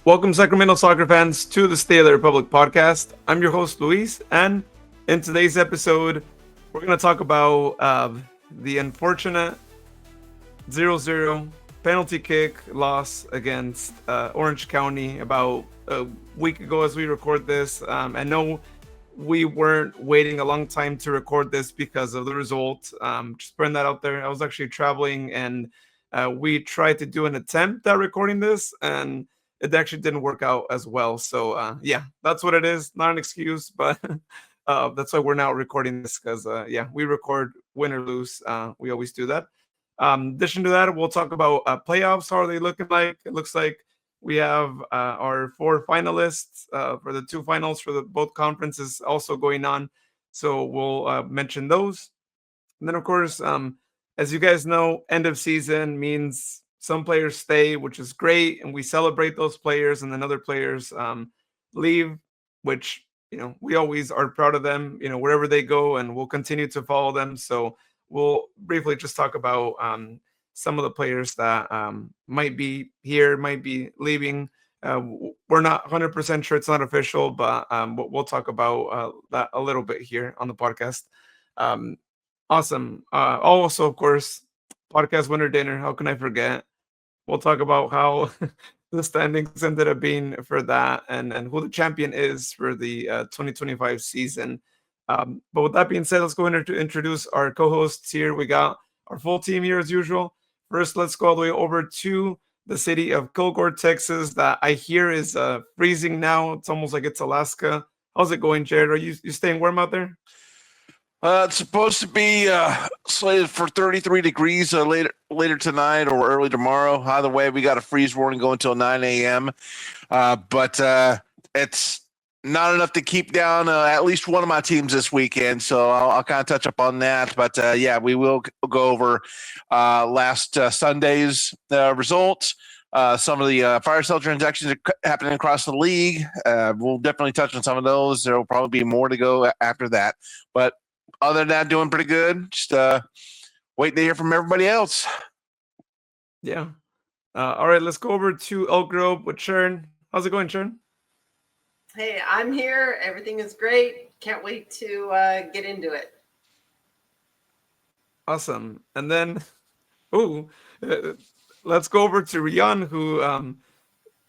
Welcome, Sacramento soccer fans, to the State of the Republic podcast. I'm your host, Luis, and in today's episode, we're going to talk about the unfortunate 0-0 penalty kick loss against Orange County about a week ago as we record this. I know we weren't waiting a long time to record this because of the result. Just putting that out there. I was actually traveling and we tried to do an attempt at recording this and it actually didn't work out as well. So yeah, that's what it is. Not an excuse, but that's why we're now recording this because yeah, we record win or lose. We always do that. In addition to that, we'll talk about playoffs. How are they looking like? It looks like we have our four finalists for the two finals for the both conferences also going on. So we'll mention those. And then, of course, as you guys know, end of season means some players stay, which is great, and we celebrate those players, and then other players leave, which we always are proud of them. Wherever they go, and we'll continue to follow them. So we'll briefly just talk about some of the players that might be here, might be leaving. We're not 100% sure; it's not official, but we'll talk about that a little bit here on the podcast. Um, Awesome. Also, of course, podcast winner dinner. How can I forget? We'll talk about how the standings ended up being for that and who the champion is for the 2025 season. But with that being said, let's go in to introduce our co-hosts here. We got our full team here as usual. First, let's go all the way over to the city of Kilgore, Texas, that I hear is freezing now. It's almost like it's Alaska. How's it going, Jared? Are you staying warm out there? It's supposed to be slated for 33 degrees later tonight or early tomorrow. Either way, we got a freeze warning going until 9 a.m. But it's not enough to keep down at least one of my teams this weekend. So I'll kind of touch up on that. But yeah, we will go over last Sunday's results. Some of the fire sale transactions are happening across the league. We'll definitely touch on some of those. There will probably be more to go after that. But other than that, doing pretty good. Just waiting to hear from everybody else. Yeah. All right, let's go over to Elk Grove with Sharon. How's it going, Sharon? Hey, I'm here. Everything is great. Can't wait to get into it. Awesome. And then, let's go over to Rian, who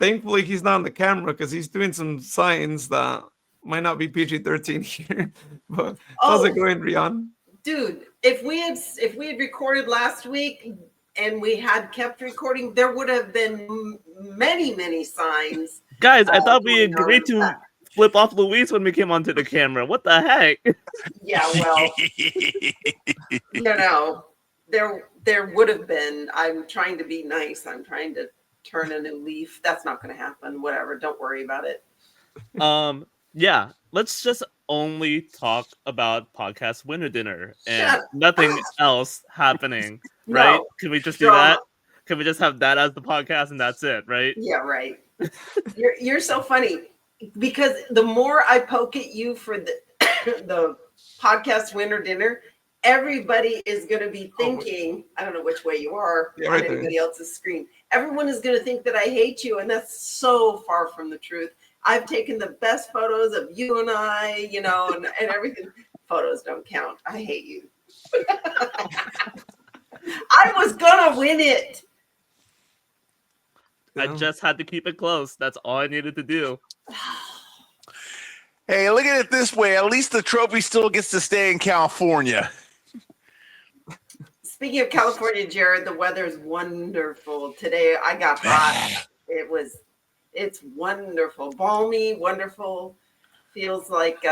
thankfully he's not on the camera because he's doing some signs that might not be PG-13 here. But how's it going, Rian? Dude, if we had recorded last week and we had kept recording, there would have been many signs. Guys, I thought we agreed to flip off Luis when we came onto the camera. What the heck? Yeah, well, there would have been. I'm trying to be nice. I'm trying to turn a new leaf. That's not going to happen. Whatever. Don't worry about it. Yeah, let's just only talk about podcast winner dinner and nothing else happening, right? No. Can we just do that? Can we just have that as the podcast and that's it, right? Yeah, right. You're so funny because the more I poke at you for the podcast winner dinner, everybody is going to be thinking, I don't know which way you are on anybody else's screen. Everyone is going to think that I hate you, and that's so far from the truth. I've taken the best photos of you and I, and everything. Photos don't count. I hate you. I was going to win it. I just had to keep it close. That's all I needed to do. Hey, look at it this way. At least the trophy still gets to stay in California. Speaking of California, Jared, the weather is wonderful. Today I got hot. It's wonderful. Balmy, wonderful. Feels like,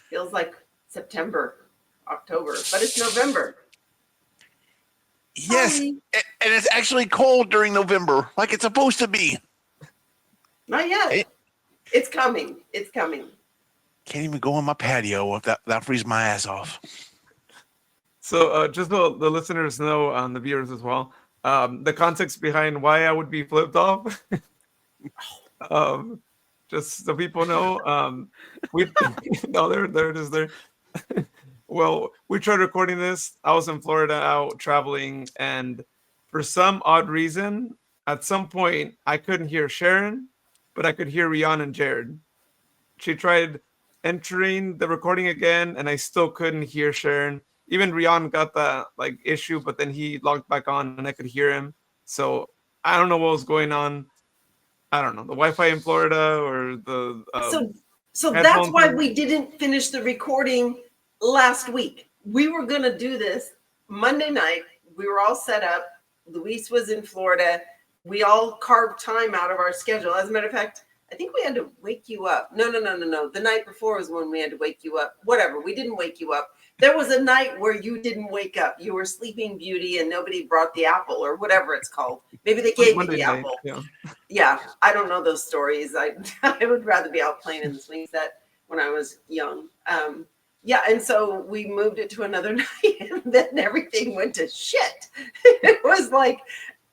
feels like September, October, but it's November. Yes, and it's actually cold during November, like it's supposed to be. Not yet. It's coming. It's coming. Can't even go on my patio if that freeze my ass off. So just so the listeners know, the viewers as well, the context behind why I would be flipped off. Just so people know, there it is there. Well, we tried recording this. I was in Florida out traveling, and for some odd reason, at some point I couldn't hear Sharon, but I could hear Rian and Jared. She tried entering the recording again, and I still couldn't hear Sharon. Even Rian got that like issue, but then he logged back on, and I could hear him. So I don't know what was going on. I don't know, the Wi-Fi in Florida or the so that's headphones why were- we didn't finish the recording last week. We were going to do this Monday night. We were all set up. Luis was in Florida. We all carved time out of our schedule. As a matter of fact, I think we had to wake you up. No. The night before was when we had to wake you up. Whatever. We didn't wake you up. There was a night where you didn't wake up. You were Sleeping Beauty and nobody brought the apple or whatever it's called. Maybe they gave you the night, apple. yeah. Yeah, I don't know those stories. I would rather be out playing in the swing set when I was young. Yeah, and so we moved it to another night, and then everything went to shit. It was like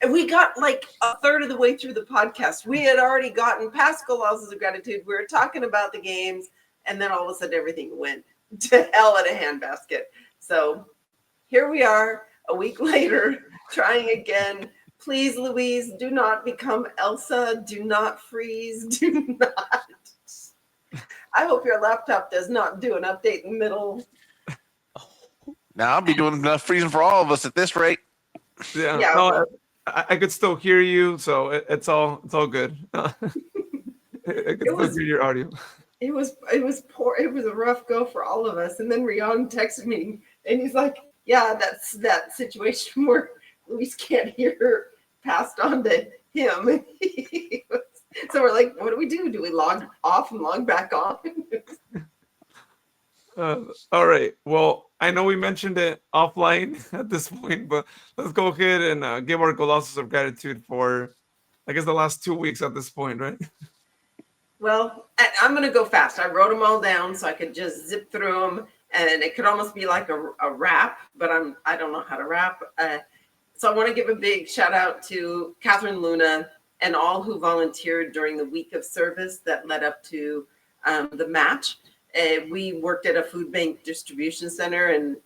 we got like a third of the way through the podcast. We had already gotten past Golosses of Gratitude. We were talking about the games, and then all of a sudden everything went to hell in a handbasket. So here we are a week later, trying again. Please, Louise, do not become Elsa. Do not freeze. Do not. I hope your laptop does not do an update in the middle. Now I'll be doing enough freezing for all of us at this rate. Yeah, Yeah, no, well- I could still hear you, so it's all good. I could still hear your audio. It was poor. It was a rough go for all of us. And then Rian texted me, and he's like, "Yeah, that's that situation where Luis can't hear passed on to him." So we're like, "What do we do? Do we log off and log back on?" All right. Well, I know we mentioned it offline at this point, but let's go ahead and give our Golosses of Gratitude for, I guess, the last 2 weeks at this point, right? Well, I'm going to go fast. I wrote them all down so I could just zip through them, and it could almost be like a rap, but I don't know how to rap. So I want to give a big shout out to Catherine Luna and all who volunteered during the week of service that led up to the match. We worked at a food bank distribution center, and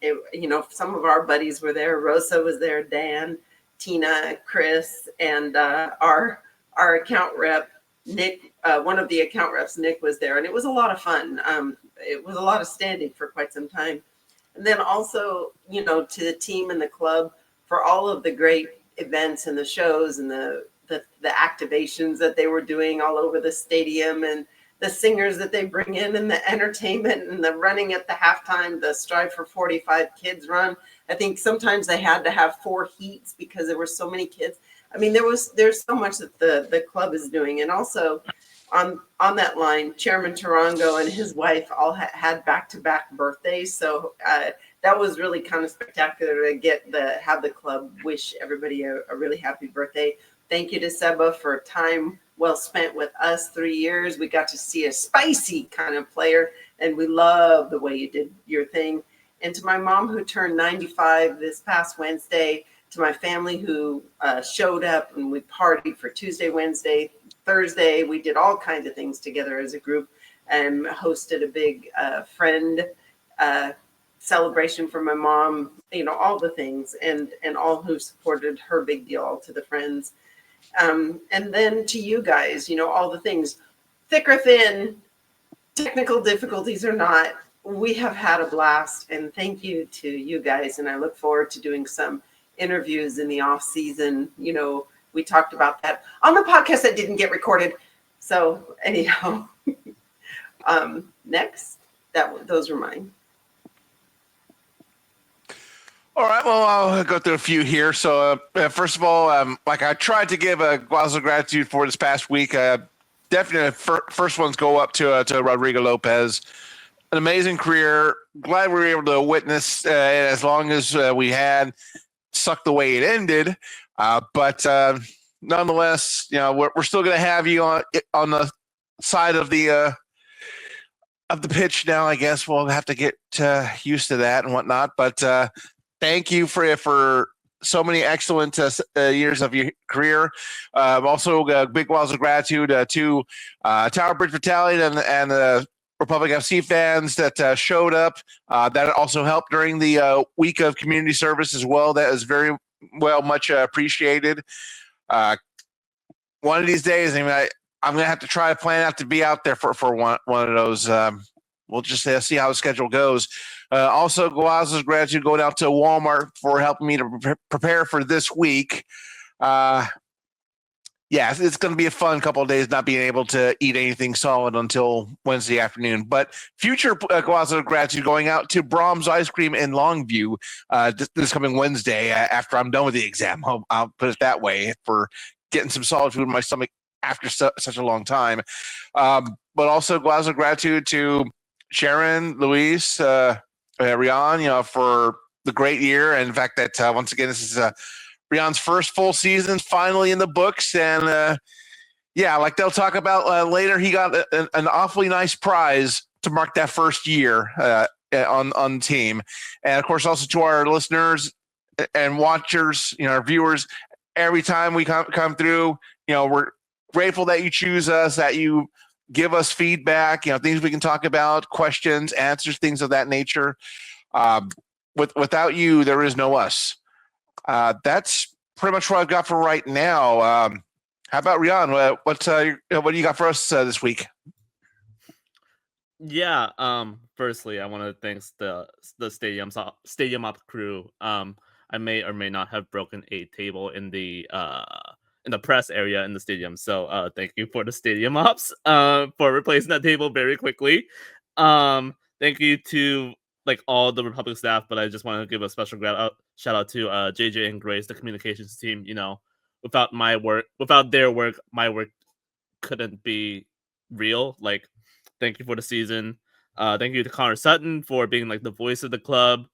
some of our buddies were there. Rosa was there, Dan, Tina, Chris, and our account rep, Nick. One of the account reps, Nick, was there, and it was a lot of fun. It was a lot of standing for quite some time. And then also, to the team and the club for all of the great events and the shows and the activations that they were doing all over the stadium, and the singers that they bring in, and the entertainment, and the running at the halftime, the Strive for 45 Kids run. I think sometimes they had to have 4 heats because there were so many kids. I mean, there's so much that the club is doing. And also on that line, Chairman Tarango and his wife all had back-to-back birthdays. So that was really kind of spectacular to have the club wish everybody a really happy birthday. Thank you to Seba for time well spent with us, 3 years. We got to see a spicy kind of player, and we love the way you did your thing. And to my mom, who turned 95 this past Wednesday, to my family who showed up, and we partied for Tuesday, Wednesday, Thursday. We did all kinds of things together as a group, and hosted a big friend celebration for my mom, all the things, and all who supported her. Big deal, all to the friends. And then to you guys, all the things, thick or thin, technical difficulties or not, we have had a blast, and thank you to you guys. And I look forward to doing some interviews in the off season. We talked about that on the podcast that didn't get recorded. So anyhow, next, those were mine. All right, well, I'll go through a few here. So, first of all, I tried to give a Golosses of Gratitude for this past week. Definitely, first ones go up to Rodrigo Lopez. An amazing career. Glad we were able to witness it as long as we had. Sucked the way it ended, but nonetheless, we're still going to have you on the side of the pitch now. I guess we'll have to get used to that and whatnot. But thank you for so many excellent years of your career. Also, big Golosses of Gratitude to Tower Bridge Battalion and the Republic FC fans that showed up. That also helped during the week of community service as well. That is very much appreciated. one of these days, I'm going to have to try to plan out to be out there for one of those. We'll just see how the schedule goes. Also, Guaza's gratitude going out to Walmart for helping me to prepare for this week. Yeah, it's going to be a fun couple of days not being able to eat anything solid until Wednesday afternoon. But future Guaza gratitude going out to Brahms Ice Cream in Longview this coming Wednesday after I'm done with the exam. I'll put it that way, for getting some solid food in my stomach after such a long time. But also Guaza gratitude to Sharon, Luis, Rian, for the great year. And in fact, that once again, this is Rian's first full season finally in the books. And like they'll talk about later, he got an awfully nice prize to mark that first year on the team. And of course, also to our listeners and watchers, our viewers, every time we come through, we're grateful that you choose us, that you give us feedback, things we can talk about, questions, answers, things of that nature. Without you, there is no us. That's pretty much what I've got for right now. How about Rian? What do you got for us this week? Yeah. Firstly, I want to thank the stadium op crew. I may or may not have broken a table in the press area in the stadium. So thank you for the stadium ops for replacing that table very quickly. Thank you to all the Republic staff, but I just want to give a special shout out to JJ and Grace, the communications team. Without their work, my work couldn't be real. Thank you for the season. Thank you to Connor Sutton for being the voice of the club,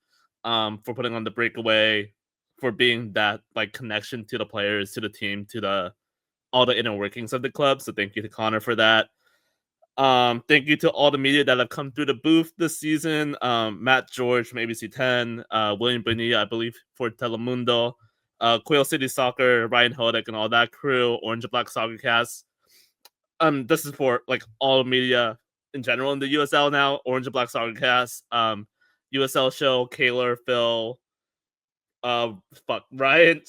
for putting on the breakaway, for being that connection to the players, to the team, to all the inner workings of the club. So thank you to Connor for that. Thank you to all the media that have come through the booth this season. Matt George from ABC 10, William Bonilla, I believe, for Telemundo, Quail City Soccer, Ryan Hodek, and all that crew, Orange and Black Soccer Cast. This is for all media in general in the USL now. Orange and Black Soccer Cast, USL Show, Kaylor, Phil, Ryan,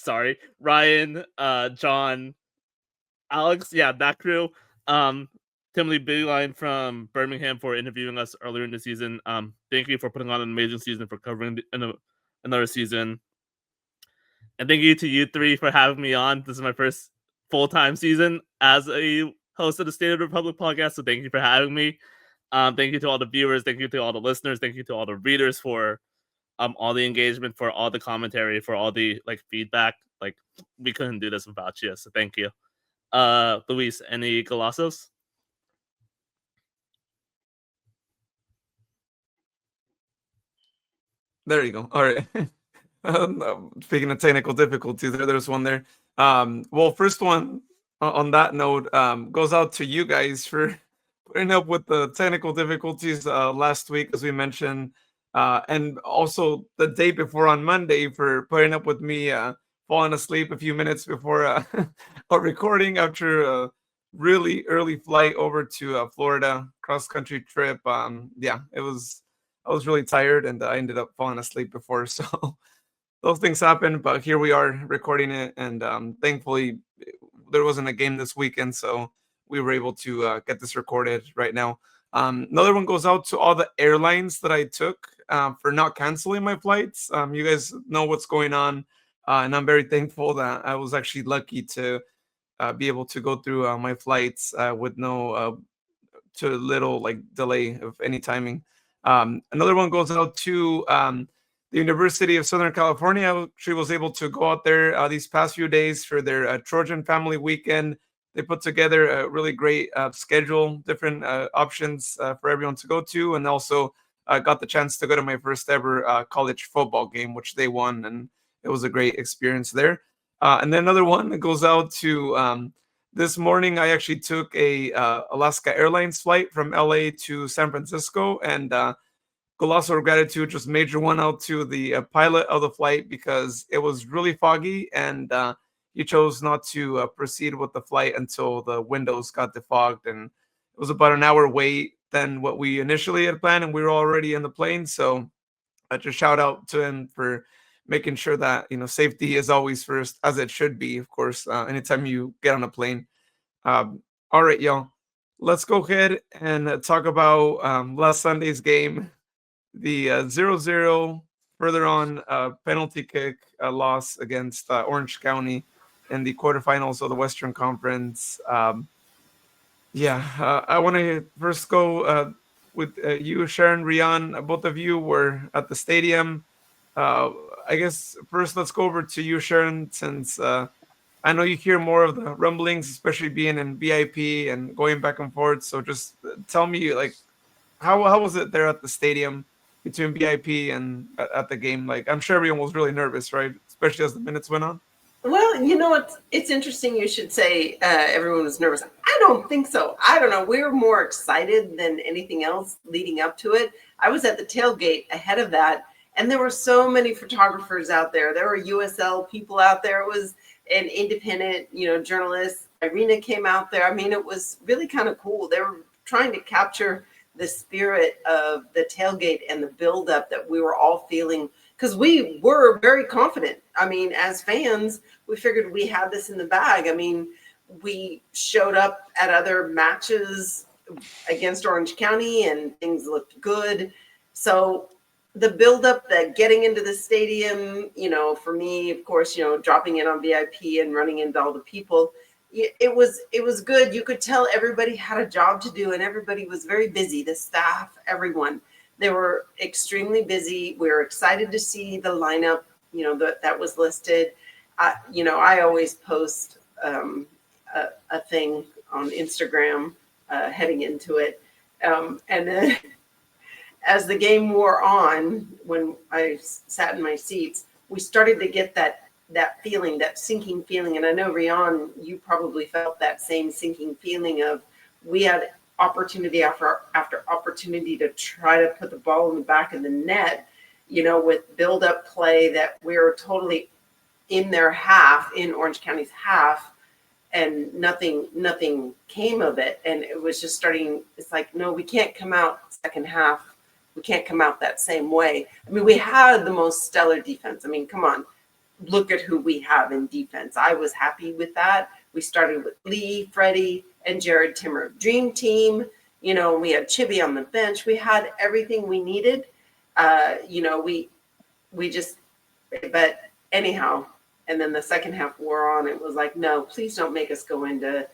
John, Alex, that crew. Timothy Bigline from Birmingham for interviewing us earlier in the season. Thank you for putting on an amazing season, for covering another season. And thank you to you three for having me on. This is my first full-time season as a host of the State of the Republic podcast, so thank you for having me. Thank you to all the viewers. Thank you to all the listeners. Thank you to all the readers for all the engagement, for all the commentary, for all the feedback. We couldn't do this without you, so thank you. Luis, any Colossos? There you go. All right. Speaking of technical difficulties, there's one there. Well, first one on that note goes out to you guys for putting up with the technical difficulties last week, as we mentioned, and also the day before on Monday for putting up with me falling asleep a few minutes before a recording after a really early flight over to Florida cross-country trip. I was really tired, and I ended up falling asleep before, so those things happen. But here we are recording it, and thankfully there wasn't a game this weekend, so we were able to get this recorded right now. Another one goes out to all the airlines that I took for not canceling my flights. You guys know what's going on, and I'm very thankful that I was actually lucky to be able to go through my flights with no too little delay of any timing. Another one goes out to the University of Southern California. I actually was able to go out there these past few days for their Trojan Family Weekend. They put together a really great schedule, different options for everyone to go to, and also got the chance to go to my first ever college football game, which they won, and it was a great experience there. And then another one that goes out to this morning. I actually took a Alaska Airlines flight from LA to San Francisco, and colossal gratitude, just major one out to the pilot of the flight, because it was really foggy, and he chose not to proceed with the flight until the windows got defogged, and it was about an hour wait than what we initially had planned, and we were already in the plane. So I just shout out to him for making sure that safety is always first, as it should be, of course, anytime you get on a plane. All right, y'all. Let's go ahead and talk about last Sunday's game. The 0-0 further on penalty kick loss against Orange County in the quarterfinals of the Western Conference. I want to first go with you, Sharon, Rian. Both of you were at the stadium. Uh, I guess first let's go over to you, Sharon, since I know you hear more of the rumblings, especially being in VIP and going back and forth. So just tell me, like, how was it there at the stadium between VIP and at the game? Like, I'm sure everyone was really nervous, right? Especially as the minutes went on. Well, you know what? It's interesting you should say everyone was nervous. I don't think so. I don't know. We were more excited than anything else leading up to it. I was at the tailgate ahead of that, and there were so many photographers out there. There were USL people out there. It was an independent, journalist. Irina came out there. I mean, it was really kind of cool. They were trying to capture the spirit of the tailgate and the buildup that we were all feeling, because we were very confident. I mean, as fans, we figured we had this in the bag. I mean, we showed up at other matches against Orange County and things looked good. So the buildup, that getting into the stadium, for me, of course, dropping in on VIP and running into all the people, it was good. You could tell everybody had a job to do and everybody was very busy. The staff, everyone. They were extremely busy. We were excited to see the lineup, that was listed. I always post a thing on Instagram heading into it. And then as the game wore on, when I sat in my seats, we started to get that feeling, that sinking feeling. And I know, Rian, you probably felt that same sinking feeling of we had opportunity after opportunity to try to put the ball in the back of the net, with build-up play that we were totally in their half, in Orange County's half, and nothing came of it. And it was just starting, it's like, no, we can't come out second half. We can't come out that same way. I mean, we had the most stellar defense. I mean, come on, look at who we have in defense. I was happy with that. We started with Lee, Freddie, and Jared Timmer. Dream team. We had Chibi on the bench. We had everything we needed. We just, but anyhow, and then the second half wore on. It was like, no, please don't make us go into,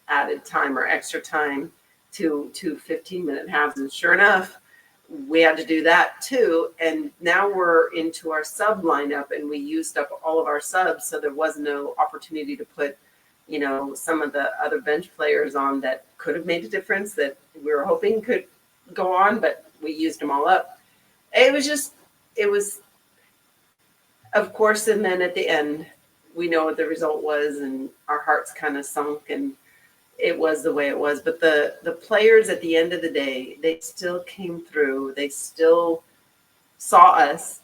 added time or extra time to 15-minute halves. And sure enough, we had to do that too. And now we're into our sub lineup and we used up all of our subs. So there was no opportunity to put, some of the other bench players on that could have made a difference, that we were hoping could go on, but we used them all up. It was, of course, and then at the end, we know what the result was and our hearts kind of sunk and it was the way it was. But the players at the end of the day, they still came through. They still saw us.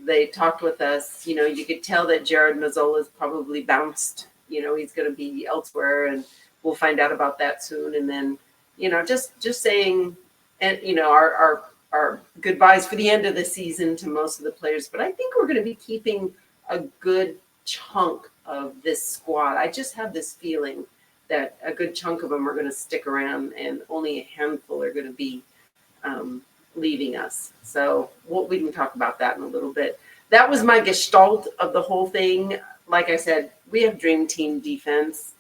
They talked with us. You could tell that Jared Mazzola's probably bounced. He's going to be elsewhere, and we'll find out about that soon. And then, just saying, and our goodbyes for the end of the season to most of the players. But I think we're going to be keeping a good chunk of this squad. I just have this feeling that a good chunk of them are going to stick around and only a handful are going to be leaving us. So we can talk about that in a little bit. That was my gestalt of the whole thing. Like I said, we have dream team defense.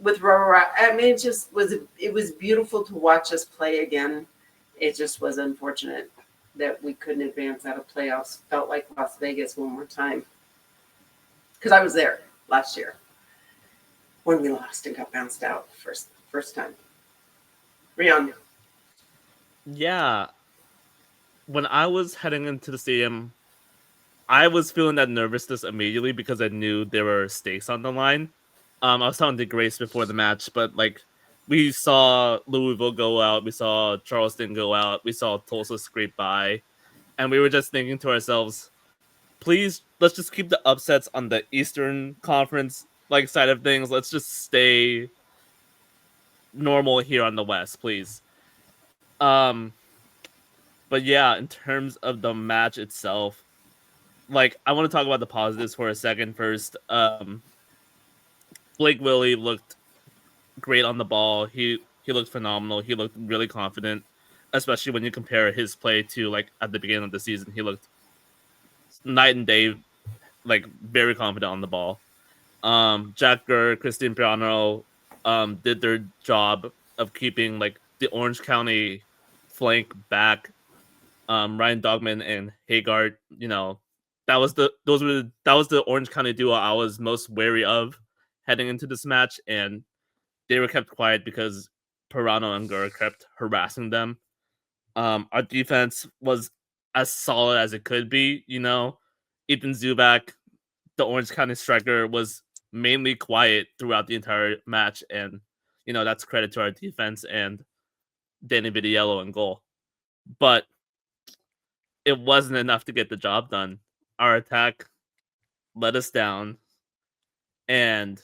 With Rora, I mean, it was beautiful to watch us play again. It just was unfortunate that we couldn't advance out of playoffs. Felt like Las Vegas one more time. Because I was there last year when we lost and got bounced out first time. Rian. Yeah. When I was heading into the stadium, I was feeling that nervousness immediately because I knew there were stakes on the line. I was talking to Grace before the match, but we saw Louisville go out, we saw Charleston go out, we saw Tulsa scrape by, and we were just thinking to ourselves, please, let's just keep the upsets on the Eastern Conference side of things. Let's just stay normal here on the West, please. But yeah, in terms of the match itself, I want to talk about the positives for a second first. Blake Willie looked great on the ball. He looked phenomenal. He looked really confident, especially when you compare his play to like at the beginning of the season. He looked night and day, like very confident on the ball. Jack Gurr, Christian Piano did their job of keeping like the Orange County flank back. Ryan Dogman and Haggard, that was the Orange County duo I was most wary of heading into this match, and they were kept quiet because Pirano and Gurr kept harassing them. Our defense was as solid as it could be. Ethan Zubak, the Orange County striker, was mainly quiet throughout the entire match, and that's credit to our defense and Danny Vitiello in goal. But it wasn't enough to get the job done. Our attack let us down, and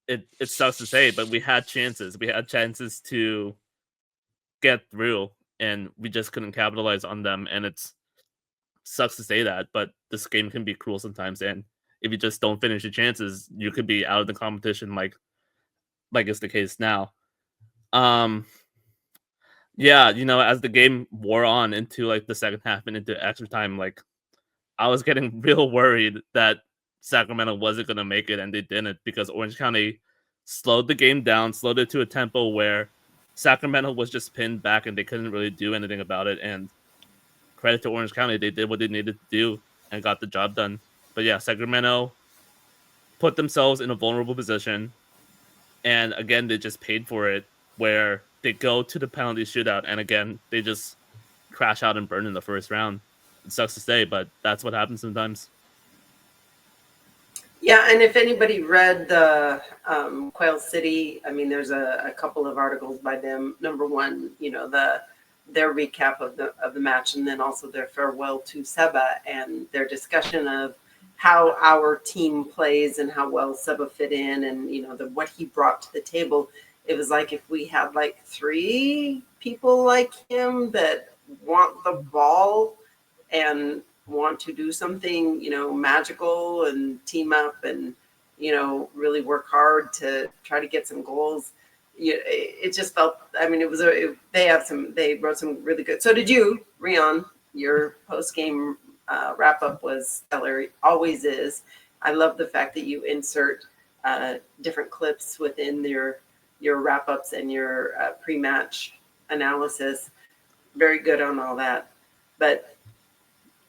it sucks to say, but we had chances. We had chances to get through, and we just couldn't capitalize on them. And it sucks to say that, but this game can be cruel sometimes. And if you just don't finish your chances, you could be out of the competition, like is the case now. Yeah, as the game wore on into like the second half and into extra time, like I was getting real worried that Sacramento wasn't going to make it, and they didn't, because Orange County slowed the game down, slowed it to a tempo where Sacramento was just pinned back and they couldn't really do anything about it. And credit to Orange County, they did what they needed to do and got the job done. But yeah, Sacramento put themselves in a vulnerable position, and again, they just paid for it, where they go to the penalty shootout, and again, they just crash out and burn in the first round. It sucks to say, but that's what happens sometimes. Yeah, and if anybody read the Quail City, I mean, there's a couple of articles by them. Number one, their recap of the match, and then also their farewell to Seba and their discussion of how our team plays and how well Seba fit in, and what he brought to the table. It was like if we had like 3 people like him that want the ball and want to do something, magical and team up and, really work hard to try to get some goals. It just felt, I mean, they wrote some really good. So did you, Rion. Your post-game wrap-up was stellar. Always is. I love the fact that you insert different clips within your wrap-ups and your pre-match analysis. Very good on all that. But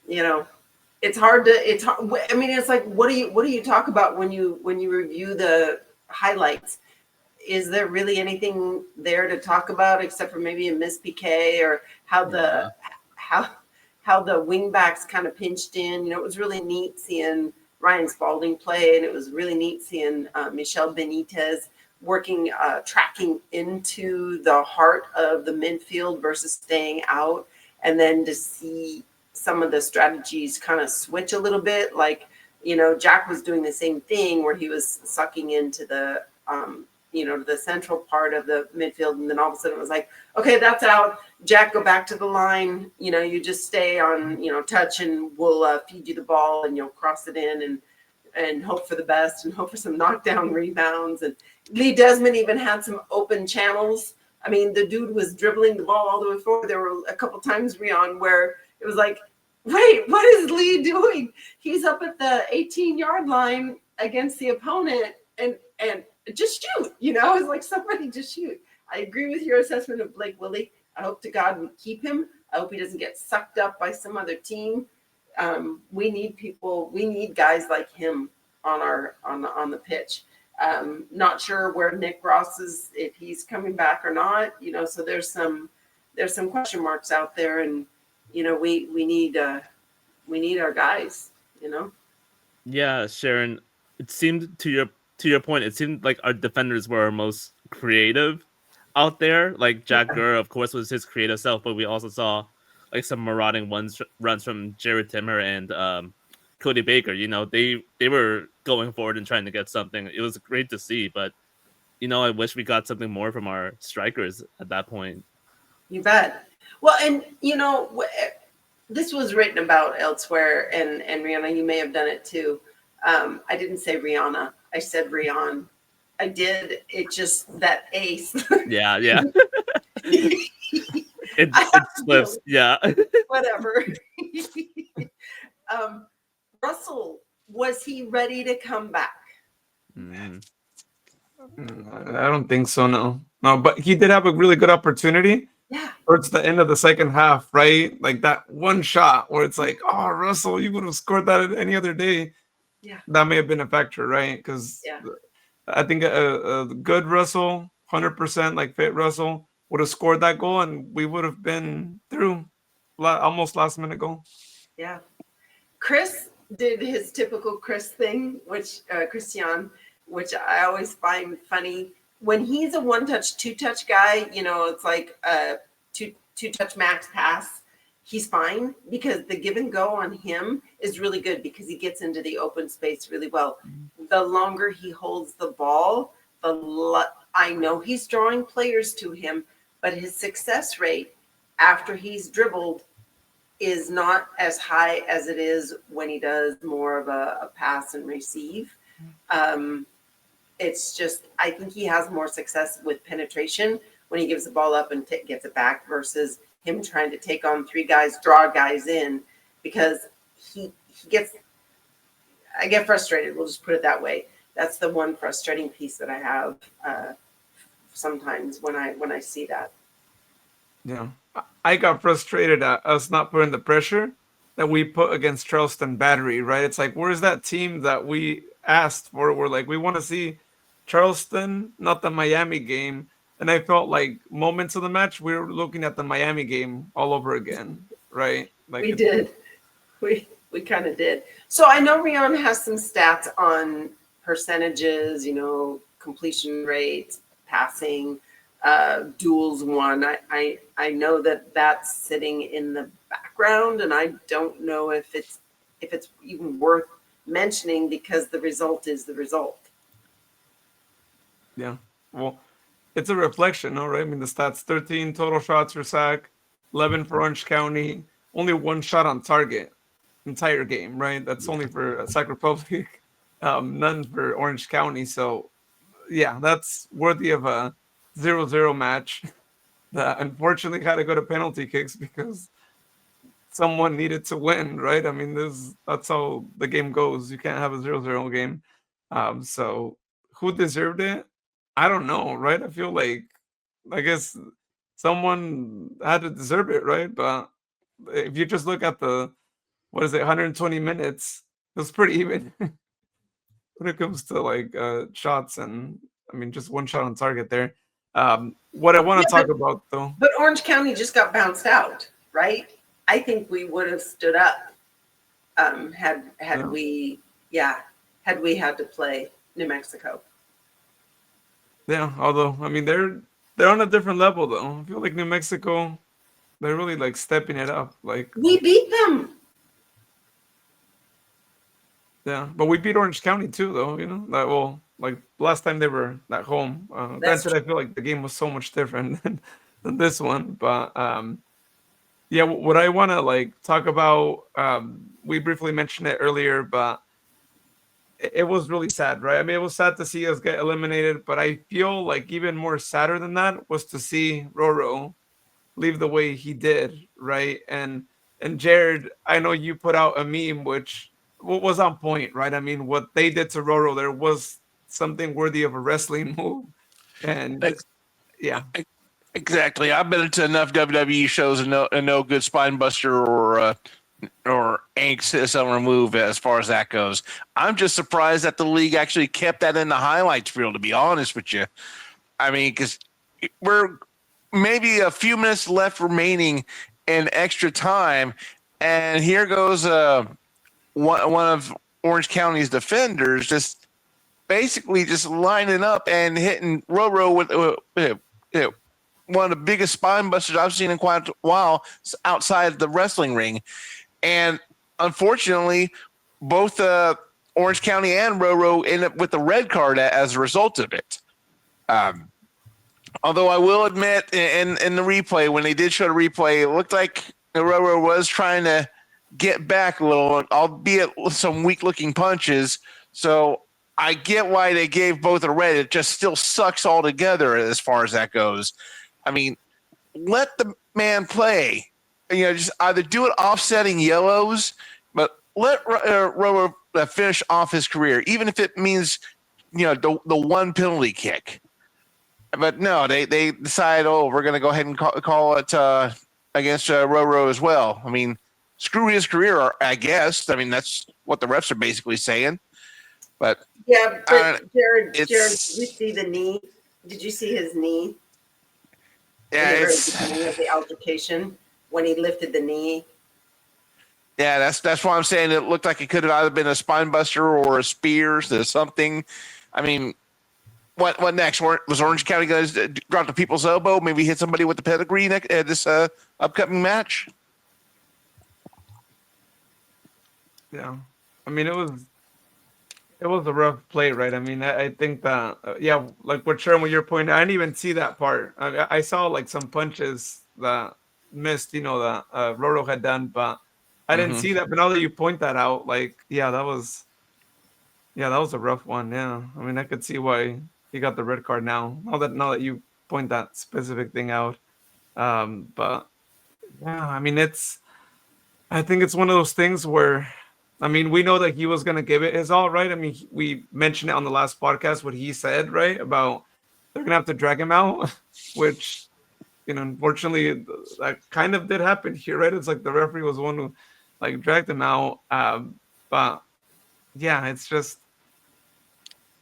it's hard. I mean, it's like, what do you talk about when you review the highlights? Is there really anything there to talk about except for maybe a missed PK or how the wingbacks kind of pinched in? It was really neat seeing Ryan Spalding play, and it was really neat seeing Michel Benitez tracking into the heart of the midfield versus staying out, and then to see some of the strategies kind of switch a little bit. Like, Jack was doing the same thing where he was sucking into the, to the central part of the midfield. And then all of a sudden it was like, okay, that's out. Jack, go back to the line. You just stay on, touch, and we'll feed you the ball, and you'll cross it in and hope for the best and hope for some knockdown rebounds. And Lee Desmond even had some open channels. I mean, the dude was dribbling the ball all the way forward. There were a couple times, Rion, where it was like, wait, what is Lee doing? He's up at the 18-yard line against the opponent and just shoot. It's like, somebody just shoot. I agree with your assessment of Blake Willie. I hope to God we keep him. I hope he doesn't get sucked up by some other team. We need guys like him on the pitch. Not sure where Nick Ross is, if he's coming back or not. So there's some question marks out there, and we need our guys. Yeah, Sharon. It seemed to your point, it seemed like our defenders were our most creative out there. Like Jack Gurr, of course, was his creative self, but we also saw like some marauding runs from Jared Timmer and Cody Baker. They were going forward and trying to get something. It was great to see, but I wish we got something more from our strikers at that point. You bet. Well, and this was written about elsewhere, and Rihanna, you may have done it too. I didn't say Rihanna. I said Rion. I did. It just that ace. Yeah, yeah. I It have to deal slips. with Yeah. whatever. Russell, was he ready to come back? Mm. I don't think so. No. But he did have a really good opportunity Yeah. towards the end of the second half, right? Like that one shot where it's like, oh, Russell, you would have scored that any other day. Yeah. That may have been a factor, right? Because Yeah. I think a good Russell, 100% like fit Russell, would have scored that goal, and we would have been through. Almost last minute goal. Yeah. Chris did his typical Chris thing, which Christian, which I always find funny. When he's a one-touch, two-touch guy, it's like a two-touch max pass. He's fine because the give and go on him is really good because he gets into the open space really well. The longer he holds the ball, I know he's drawing players to him, but his success rate after he's dribbled is not as high as it is when he does more of a pass and receive. It's just, I think he has more success with penetration when he gives the ball up and gets it back versus him trying to take on three guys, draw guys in, because he gets, I get frustrated. We'll just put it that way. That's the one frustrating piece that I have sometimes when I see that. Yeah. I got frustrated at us not putting the pressure that we put against Charleston Battery, right? It's like, where's that team that we asked for? We're like, we want to see Charleston, not the Miami game. And I felt like moments of the match, we were looking at the Miami game all over again, right? Like We did. We kind of did. So I know Rion has some stats on percentages, completion rates, passing, duels won. I know that that's sitting in the background, and I don't know if it's even worth mentioning because the result is the result. Yeah. Well, it's a reflection, all right? I mean, the stats 13 total shots for Sac, 11 for Orange County, only one shot on target entire game, right? That's only for Sac Republic, none for Orange County. So, yeah, that's worthy of a 0-0 match that unfortunately had to go to penalty kicks because someone needed to win, right? I mean, that's how the game goes. You can't have a 0-0 game. So who deserved it? I don't know, right? I feel like, I guess someone had to deserve it, right? But if you just look at 120 minutes, it was pretty even when it comes to like shots and I mean, just one shot on target there. What I want to talk about though. But Orange County just got bounced out, right? I think we would have stood up had we had to play New Mexico. Yeah, although I mean they're on a different level though. I feel like New Mexico, they're really like stepping it up. Like we beat them. Yeah, but we beat Orange County too, though. Like last time they were at home. Granted, I feel like the game was so much different than this one. But yeah, what I want to like talk about, we briefly mentioned it earlier, but it was really sad, right? I mean, it was sad to see us get eliminated, but I feel like even more sadder than that was to see Roro leave the way he did, right? And Jared, I know you put out a meme which was on point, right? I mean, what they did to Roro, there was something worthy of a wrestling move, and yeah, exactly. I've been into enough WWE shows and no good spine buster or angst summer move as far as that goes. I'm just surprised that the league actually kept that in the highlights reel, to be honest with you. I mean, because we're maybe a few minutes left remaining in extra time, and here goes one of Orange County's defenders just basically just lining up and hitting Roro with one of the biggest spine busters I've seen in quite a while outside the wrestling ring. And unfortunately, both Orange County and Roro end up with the red card as a result of it. Although I will admit in the replay, when they did show the replay, it looked like Roro was trying to get back a little, albeit with some weak-looking punches. So I get why they gave both a red. It just still sucks altogether as far as that goes. I mean, let the man play. Just either do it offsetting yellows, but let Roro finish off his career, even if it means the one penalty kick. But no, they decide, we're going to go ahead and call it against Roro as well. I mean, screw his career, I guess. I mean, that's what the refs are basically saying. But yeah, but Jared, did you see the knee? Did you see his knee? Yeah, in the very beginning of the altercation when he lifted the knee. Yeah, that's why I'm saying it looked like it could have either been a spine buster or a spears or something. I mean, what next? Was Orange County going to drop the people's elbow? Maybe hit somebody with the pedigree this upcoming match? Yeah, I mean it was a rough play, right? I mean, I think that like what Sherman, you're pointing, I didn't even see that part. I saw like some punches that missed, that Roro had done, but I didn't see that. But now that you point that out, like, that was a rough one. Yeah, I mean, I could see why he got the red card now. Now that you point that specific thing out, but yeah, I mean, I think it's one of those things where, I mean, we know that he was going to give it his all, right? I mean, we mentioned it on the last podcast, what he said, right? About they're going to have to drag him out, which, unfortunately, that kind of did happen here, right? It's like the referee was the one who, like, dragged him out. But, yeah, it's just,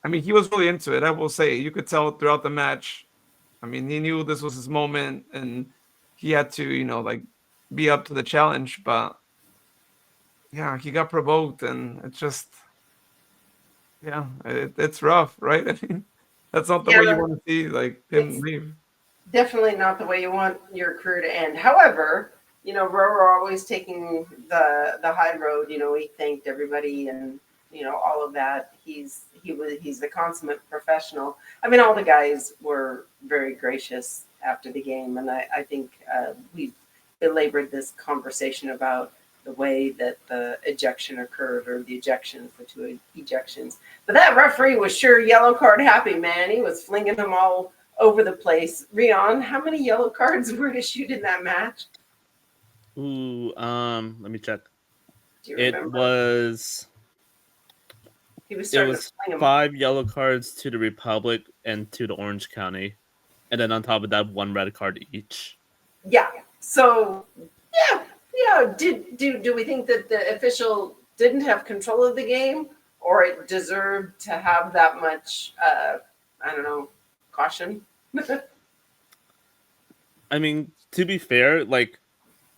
I mean, he was really into it, I will say. You could tell throughout the match. I mean, he knew this was his moment, and he had to, like, be up to the challenge, but yeah, he got provoked, and it's just, it's rough, right? I mean, that's not the way you want to see like him leave. Definitely not the way you want your career to end. However, Roro always taking the high road. He thanked everybody and all of that. He's the consummate professional. I mean, all the guys were very gracious after the game, and I think we belabored this conversation about the way that the ejection occurred, or the ejections, the two ejections. But that referee was sure yellow card happy, man. He was flinging them all over the place. Rion, how many yellow cards were issued in that match? Ooh, let me check. Do you remember? It was 5 yellow cards to the Republic and to the Orange County, and then on top of that, 1 red card each. Yeah. So yeah. Do we think that the official didn't have control of the game, or it deserved to have that much, caution? I mean, to be fair, like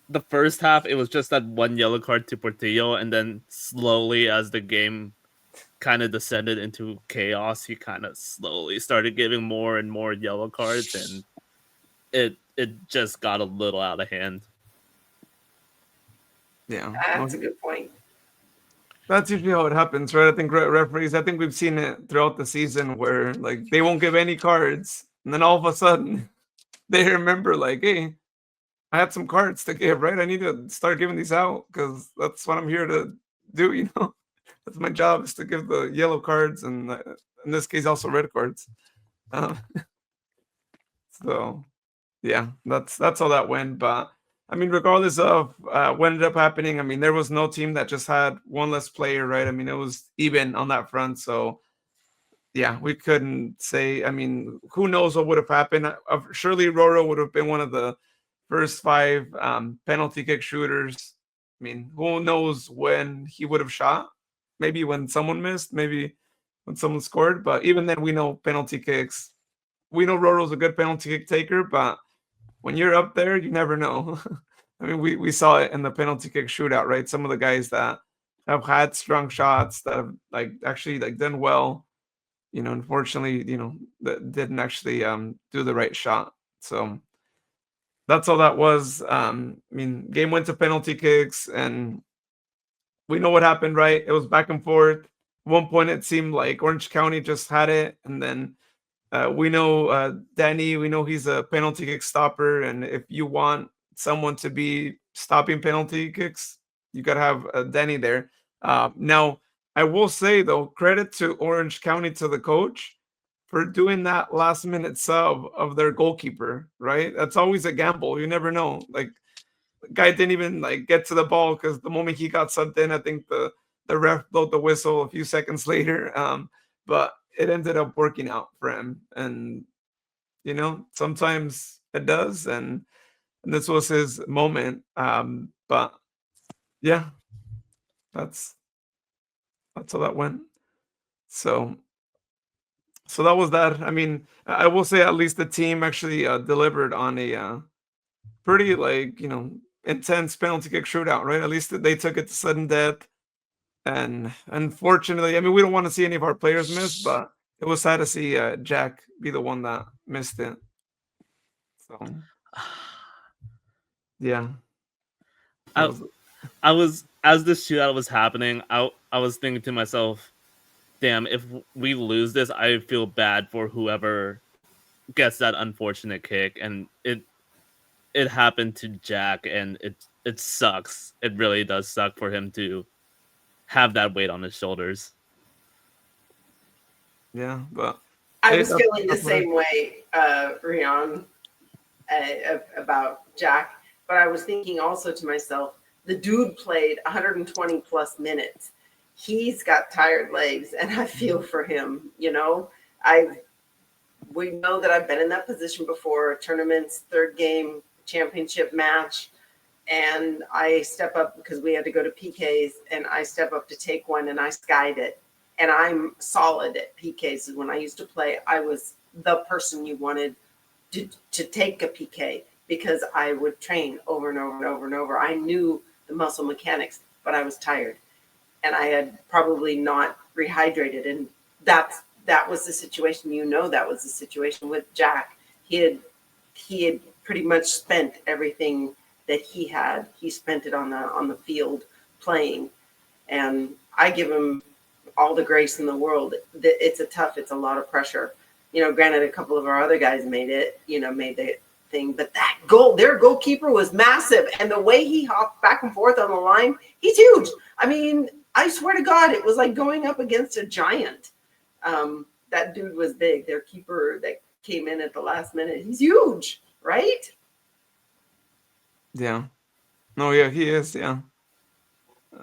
the first half, it was just that 1 yellow card to Portillo, and then slowly, as the game kind of descended into chaos, he kind of slowly started giving more and more yellow cards, and it just got a little out of hand. Yeah, that's a good point. That's usually how it happens, right? I think referees, I think we've seen it throughout the season where like they won't give any cards, and then all of a sudden they remember like, hey, I had some cards to give, right? I need to start giving these out because that's what I'm here to do, That's my job, is to give the yellow cards, and in this case also red cards. So yeah, that's how that went. But I mean, regardless of what ended up happening, I mean, there was no team that just had one less player, right? I mean, it was even on that front. So yeah, we couldn't say. I mean, who knows what would have happened? Surely Roro would have been one of the first 5 penalty kick shooters. I mean, who knows when he would have shot? Maybe when someone missed, maybe when someone scored. But even then, we know penalty kicks. We know Roro's a good penalty kick taker, but when you're up there, you never know. I mean, we saw it in the penalty kick shootout, right? Some of the guys that have had strong shots that have actually done well, unfortunately, that didn't actually do the right shot. So that's all that was. I mean, game went to penalty kicks, and we know what happened, right? It was back and forth. At one point, it seemed like Orange County just had it, and then we know Danny. We know he's a penalty kick stopper, and if you want someone to be stopping penalty kicks, you gotta have Danny there. Now, I will say though, credit to Orange County, to the coach, for doing that last minute sub of their goalkeeper, right? That's always a gamble. You never know. Like, the guy didn't even like get to the ball because the moment he got subbed in, I think the ref blew the whistle a few seconds later. But it ended up working out for him. And sometimes it does, and this was his moment. But yeah, that's how that went. So that was that. I mean, I will say at least the team actually delivered on a pretty intense penalty kick shootout, right? At least they took it to sudden death. And unfortunately, I mean, we don't want to see any of our players miss, but it was sad to see Jack be the one that missed it. So yeah, that I, was I was as this shootout was happening, I was thinking to myself, damn, if we lose this, I feel bad for whoever gets that unfortunate kick, and it happened to Jack, and it sucks. It really does suck for him to have that weight on his shoulders. yeah, but I hey, was feeling the that's what it- same way, Rion, about Jack, but I was thinking also to myself, the dude played 120 plus minutes. He's got tired legs, and I feel for him. We know that I've been in that position before, tournaments, third game, championship match, and I step up because we had to go to PKs, and I step up to take one, and I skied it. And I'm solid at PKs. When I used to play, I was the person you wanted to take a PK because I would train over and over and over and over. I knew the muscle mechanics, but I was tired, and I had probably not rehydrated. And that was the situation. That was the situation with Jack. He had pretty much spent everything that he had. He spent it on the field playing, and I give him all the grace in the world. It's a lot of pressure. Granted, a couple of our other guys made the thing, but their goalkeeper was massive, and the way he hopped back and forth on the line, he's huge. I mean, I swear to God, it was like going up against a giant. That dude was big. Their keeper that came in at the last minute, he's huge, right? Yeah. No, yeah, he is. Yeah.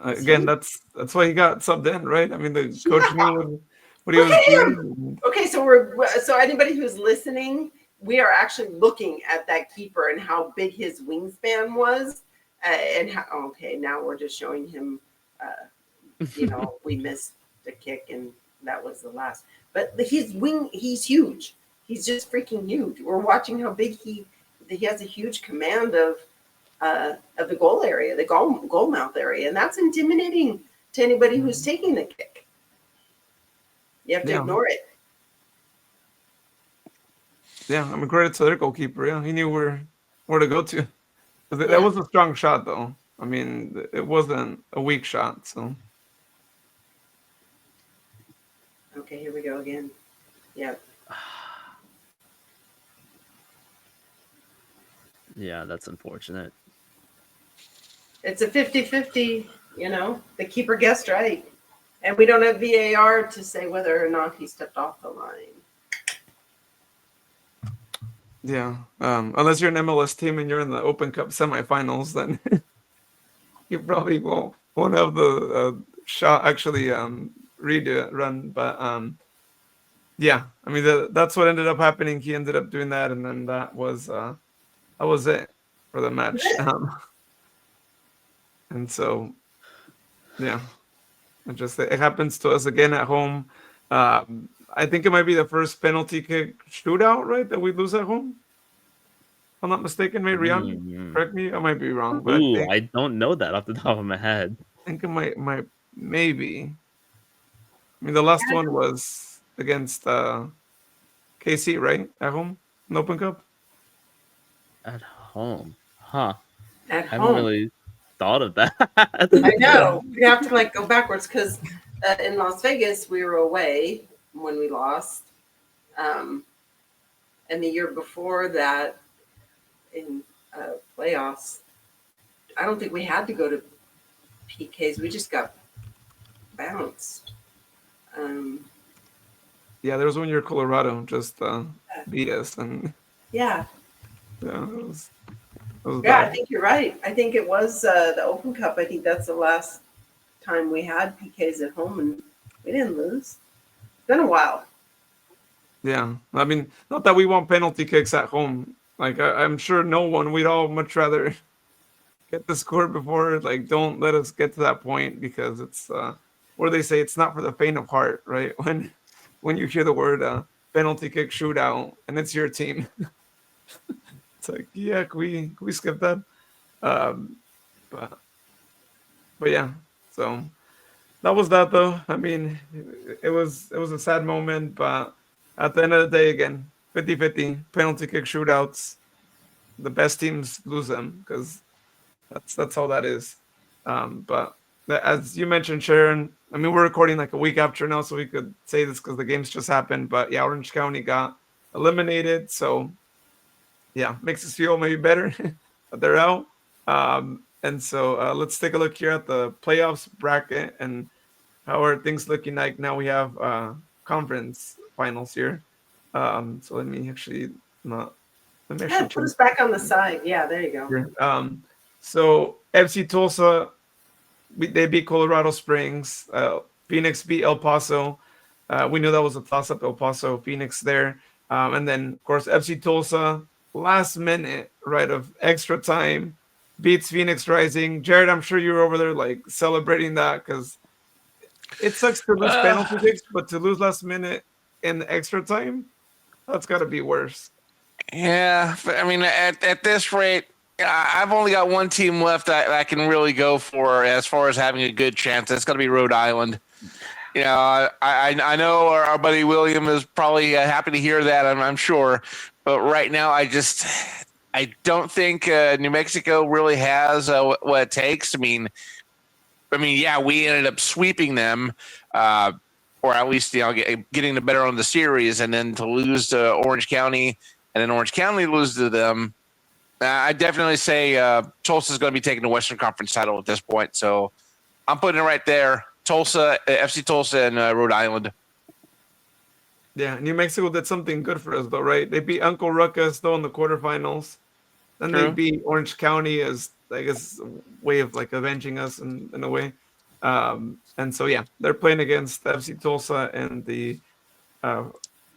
He's Again, huge. that's why he got subbed in, right? I mean, the coach Yeah. knew what he Look was at him. doing. Okay, so anybody who's listening, we are actually looking at that keeper and how big his wingspan was, and how. Okay, now we're just showing him. We missed the kick, and that was the last. But he's huge. He's just freaking huge. We're watching how big he has a huge command of the goal area, the goal mouth area, and that's intimidating to anybody who's taking the kick. You have to Yeah. ignore it. Yeah, I mean, credit to their goalkeeper. Yeah, he knew where to go to. That Yeah. was a strong shot, though. I mean, it wasn't a weak shot. So Okay, here we go again. Yeah. Yeah, that's unfortunate. It's a 50-50, the keeper guessed right. And we don't have VAR to say whether or not he stepped off the line. yeah, unless you're an MLS team and you're in the Open Cup semifinals, then you probably won't have the shot actually run. But yeah, I mean that's what ended up happening. He ended up doing that, and then that was it for the match. And so yeah, it happens to us again at home. I think it might be the first penalty kick shootout, right, that we lose at home. If I'm not mistaken, maybe Rian, correct me. I might be wrong, but Ooh, I don't know that off the top of my head. I think it might maybe. I mean, the last one was against KC, right, at home, in Open Cup. At home, huh? At I haven't home. really thought of that. I know. We have to go backwards because in Las Vegas, we were away when we lost. And the year before that, in playoffs, I don't think we had to go to PKs. We just got bounced. Yeah, there was one year Colorado just beat us, and Yeah. yeah, it was Yeah, bad. I think you're right. I think it was the Open Cup. I think that's the last time we had PKs at home, and we didn't lose. It's been a while. Yeah, I mean, not that we want penalty kicks at home. Like I'm sure no one. We'd all much rather get the score before. Like, don't let us get to that point because it's what do they say? It's not for the faint of heart, right? When you hear the word penalty kick shootout and it's your team, it's like, yeah, can we skip that? Um, but yeah, so that was that though. I mean, it was a sad moment, but at the end of the day, again, 50-50 penalty kick shootouts. The best teams lose them because that's all that is. But as you mentioned, Sharon, I mean, we're recording like a week after now, so we could say this because the games just happened. But yeah, Orange County got eliminated, so yeah, makes us feel maybe better that they're out. And so let's take a look here at the playoffs bracket and how are things looking like now. We have conference finals here. So let me actually not. Let me Yeah, actually put change us back on the side. Yeah, there you go. here. So FC Tulsa, they beat Colorado Springs. Phoenix beat El Paso. We knew that was a toss-up. El Paso, Phoenix there, and then of course FC Tulsa last minute, right of extra time, beats Phoenix Rising. Jared, I'm sure you were over there like celebrating that because it sucks to lose penalty kicks, but to lose last minute in extra time, that's got to be worse. Yeah, I mean, at this rate, I've only got one team left that I can really go for as far as having a good chance. That's going to be Rhode Island. You know, I know our buddy William is probably happy to hear that. I'm sure, but right now I don't think New Mexico really has what it takes. I mean, yeah, we ended up sweeping them, or at least getting the better on the series, and then to lose to Orange County, and then Orange County lose to them. I definitely say Tulsa is going to be taking the Western Conference title at this point. So I'm putting it right there. Tulsa, FC Tulsa, and Rhode Island. Yeah, New Mexico did something good for us though, right? They beat Uncle Ruckus though in the quarterfinals. Then they True. beat Orange County as I guess a way of like avenging us in a way. And so yeah, they're playing against FC Tulsa in the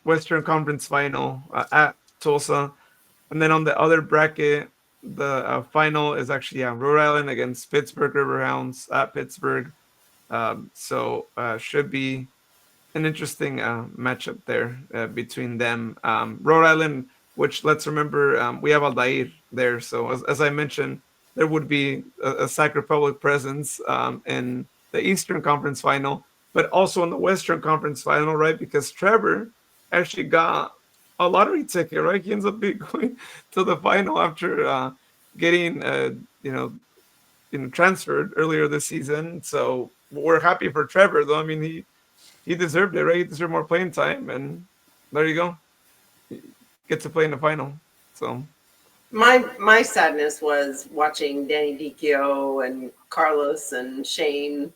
Western Conference Final at Tulsa. And then on the other bracket, the final is actually Rhode Island against Pittsburgh Riverhounds at Pittsburgh. So should be an interesting matchup there between them. Rhode Island, which let's remember, we have Aldair there. So as I mentioned, there would be a Sac Republic presence in the Eastern Conference Final, but also in the Western Conference Final, right? Because Trevor actually got a lottery ticket, right? He ends up going to the final after getting, transferred earlier this season. So we're happy for Trevor, though. I mean, he deserved it, right? He deserved more playing time, and there you go. He gets to play in the final. So My sadness was watching Danny Dicchio and Carlos and Shane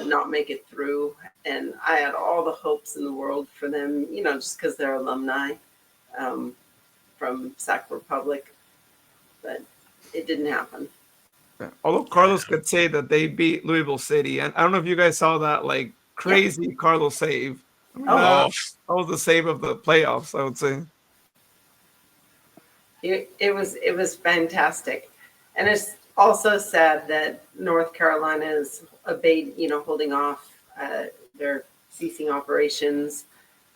not make it through, and I had all the hopes in the world for them, just because they're alumni from Sac Republic, but it didn't happen. yeah. Although Carlos could say that they beat Louisville City, and I don't know if you guys saw that like crazy Carlos save. I mean, that was the save of the playoffs, I would say. It was fantastic, and it's also sad that North Carolina is holding off. They're ceasing operations,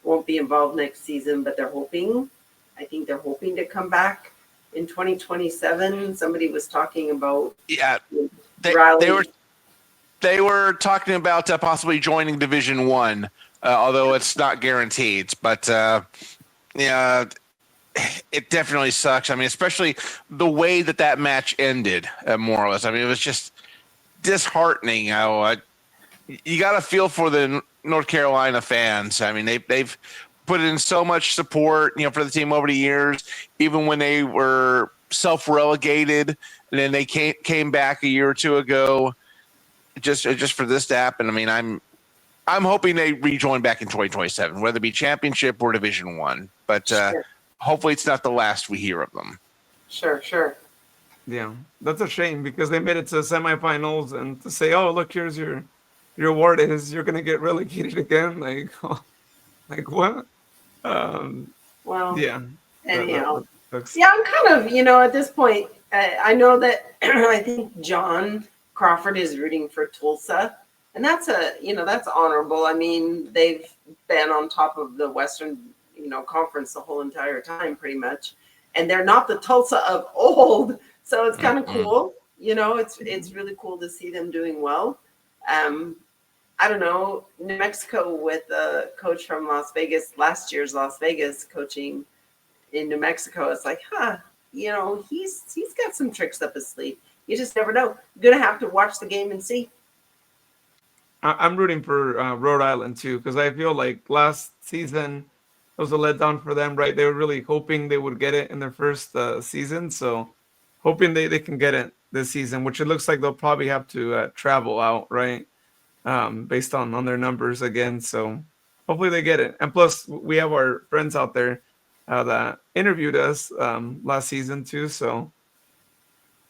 won't be involved next season, but they're hoping. I think they're hoping to come back in 2027. Somebody was talking about they were talking about possibly joining Division One, although it's not guaranteed. But yeah, it definitely sucks. I mean, especially the way that match ended, more or less. I mean, it was just disheartening. You got to feel for the North Carolina fans. I mean, they've put in so much support, for the team over the years, even when they were self-relegated, and then they came back a year or two ago, just for this to happen. I mean, I'm hoping they rejoin back in 2027, whether it be championship or Division One. But Sure. hopefully it's not the last we hear of them. Sure. Yeah, that's a shame because they made it to semifinals, and to say, "Oh, look, here's your award is you're gonna get relegated again," like, like what? Um, Well, yeah, anyhow. sucks. Yeah, I'm kind of, at this point, I know that I think John Crawford is rooting for Tulsa, and that's that's honorable. I mean, they've been on top of the Western, conference the whole entire time, pretty much, and they're not the Tulsa of old, so it's kind of cool. It's really cool to see them doing well. I don't know, New Mexico with a coach from Las Vegas, last year's Las Vegas coaching in New Mexico. It's like, he's got some tricks up his sleeve. You just never know. You're gonna have to watch the game and see. I'm rooting for Rhode Island too because I feel like last season was a letdown for them. Right, they were really hoping they would get it in their first season, so hoping they can get it this season, which it looks like they'll probably have to travel out, right? Based on their numbers again. So hopefully they get it. And plus, we have our friends out there that interviewed us last season too. So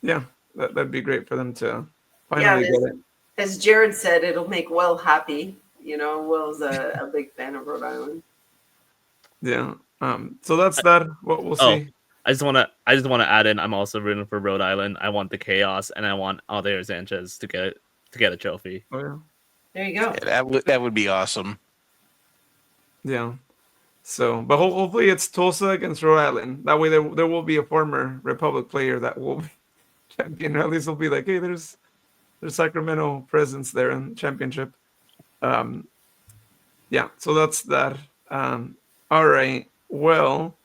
yeah, that'd be great for them to finally get it. As Jared said, it'll make Will happy. Will's a big fan of Rhode Island. Yeah. So that's that. What we'll see. I just want to add in. I'm also rooting for Rhode Island. I want the chaos, and I want Aldair Sanchez to get a trophy. Oh yeah. There you go. Yeah, that would be awesome. Yeah. So, but hopefully it's Tulsa against Rhode Island. That way there will be a former Republic player that will be champion. Or at least it'll be like, hey, there's Sacramento presence there in championship. Yeah. So that's that. All right. Well,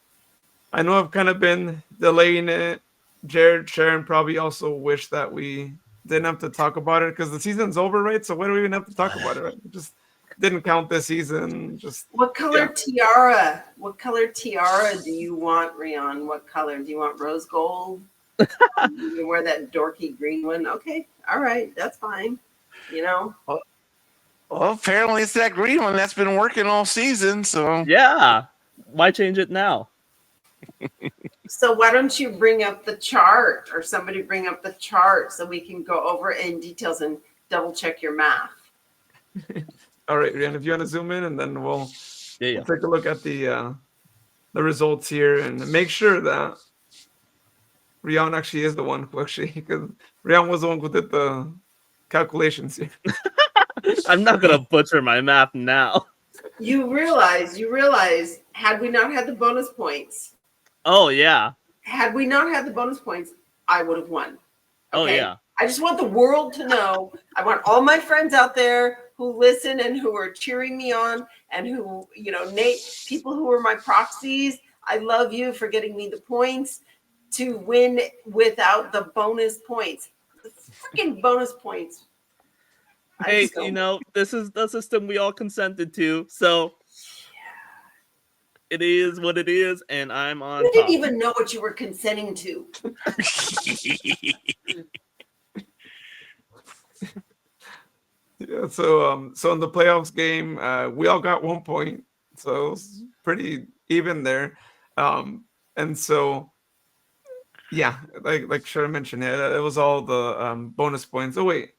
I know I've kind of been delaying it. Jared, Sharon probably also wish that we didn't have to talk about it because the season's over, right? So why do we even have to talk about it? Right? It just didn't count this season. Just what color tiara? What color tiara do you want, Rion? What color? Do you want rose gold? You wear that dorky green one? Okay, all right, that's fine. Well, apparently it's that green one that's been working all season. So yeah, why change it now? So why don't you bring up the chart, or somebody bring up the chart so we can go over it in details and double check your math. all right, Rian, if you want to zoom in, and then we'll take a look at the results here and make sure that Rian actually is the one who because Rian was the one who did the calculations here. I'm not gonna butcher my math now. You realize, had we not had the bonus points. Oh yeah. Had we not had the bonus points, I would have won. Okay? Oh yeah. I just want the world to know. I want all my friends out there who listen and who are cheering me on, and who, people who are my proxies. I love you for getting me the points to win without the bonus points. The freaking bonus points. Hey, this is the system we all consented to, so it is what it is, and I'm on You didn't top. even know what you were consenting to. Yeah, so in the playoffs game, we all got 1 point, so it was pretty even there. And so yeah, like Sharon mentioned, it was all the bonus points. Oh wait,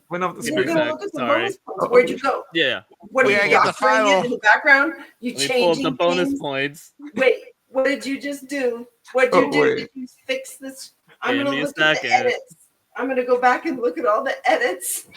went off the You're screen. gonna look at the Sorry. bonus points. Where'd you go? Yeah. What are Yeah, I you got the doctoring final. it in the background? You Let me pull up changing the bonus things? points. Wait, what did you just do? What did you do? wait. Did you fix this? I'm Give gonna me a look at the second. edits. I'm gonna go back and look at all the edits.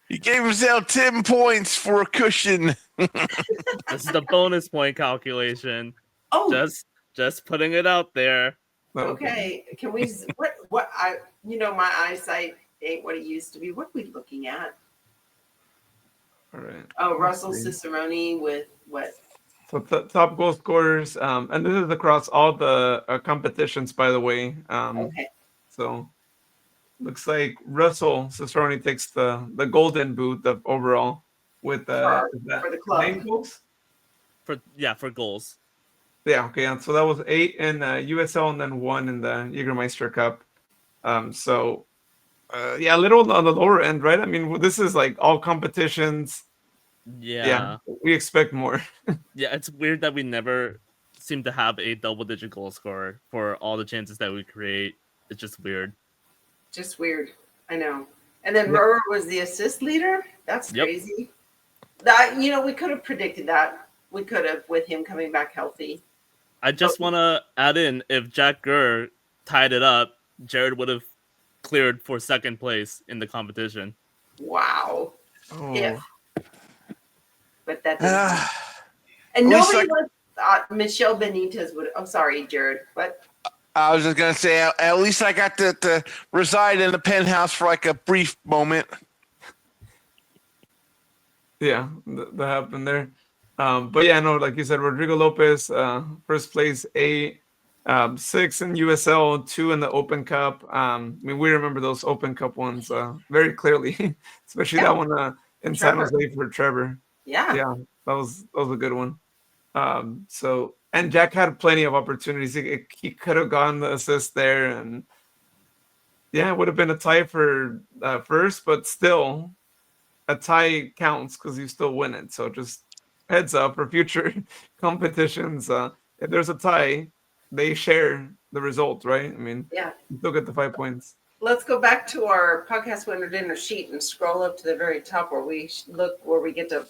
he gave himself 10 points for a cushion. This is the bonus point calculation. Oh, Just putting it out there. okay. Can we? What I? My eyesight ain't what it used to be. What are we looking at? All right. Oh, Russell Let's see. Cicerone with what? So top goal scorers, and this is across all the competitions, by the way. Okay. So looks like Russell Cicerone takes the golden boot of overall with For the club. 9 goals. For goals. Yeah, okay. And so that was 8 in USL and then 1 in the Jägermeister Cup. So Yeah, a little on the lower end, right? I mean, this is like all competitions. Yeah, we expect more. Yeah, it's weird that we never seem to have a double-digit goal scorer for all the chances that we create. It's just weird. Just weird. I know. And then Yeah. Murray was the assist leader. That's Yep. crazy. That we could have predicted that. We could have with him coming back healthy. I just want to add in, if Jack Gurr tied it up, Jared would have cleared for second place in the competition. Wow. Oh. If. But that didn't. Uh, And at least nobody was. Michelle Benitez would. I'm sorry, Jared. But I was just gonna say, at least I got to reside in the penthouse for like a brief moment. Yeah, that happened there. But yeah, no, like you said, Rodrigo Lopez, first place, 8, 6 in USL, 2 in the Open Cup. I mean, we remember those Open Cup ones very clearly, especially that one in San Trevor. Jose for Trevor. yeah. Yeah, that was a good one. So, and Jack had plenty of opportunities. He could have gotten the assist there, and yeah, it would have been a tie for first, but still, a tie counts because you still win it. So just heads up for future competitions. If there's a tie, they share the result, right? I mean, Yeah. you still get the 5 points. Let's go back to our podcast winner dinner sheet and scroll up to the very top where we look where we get to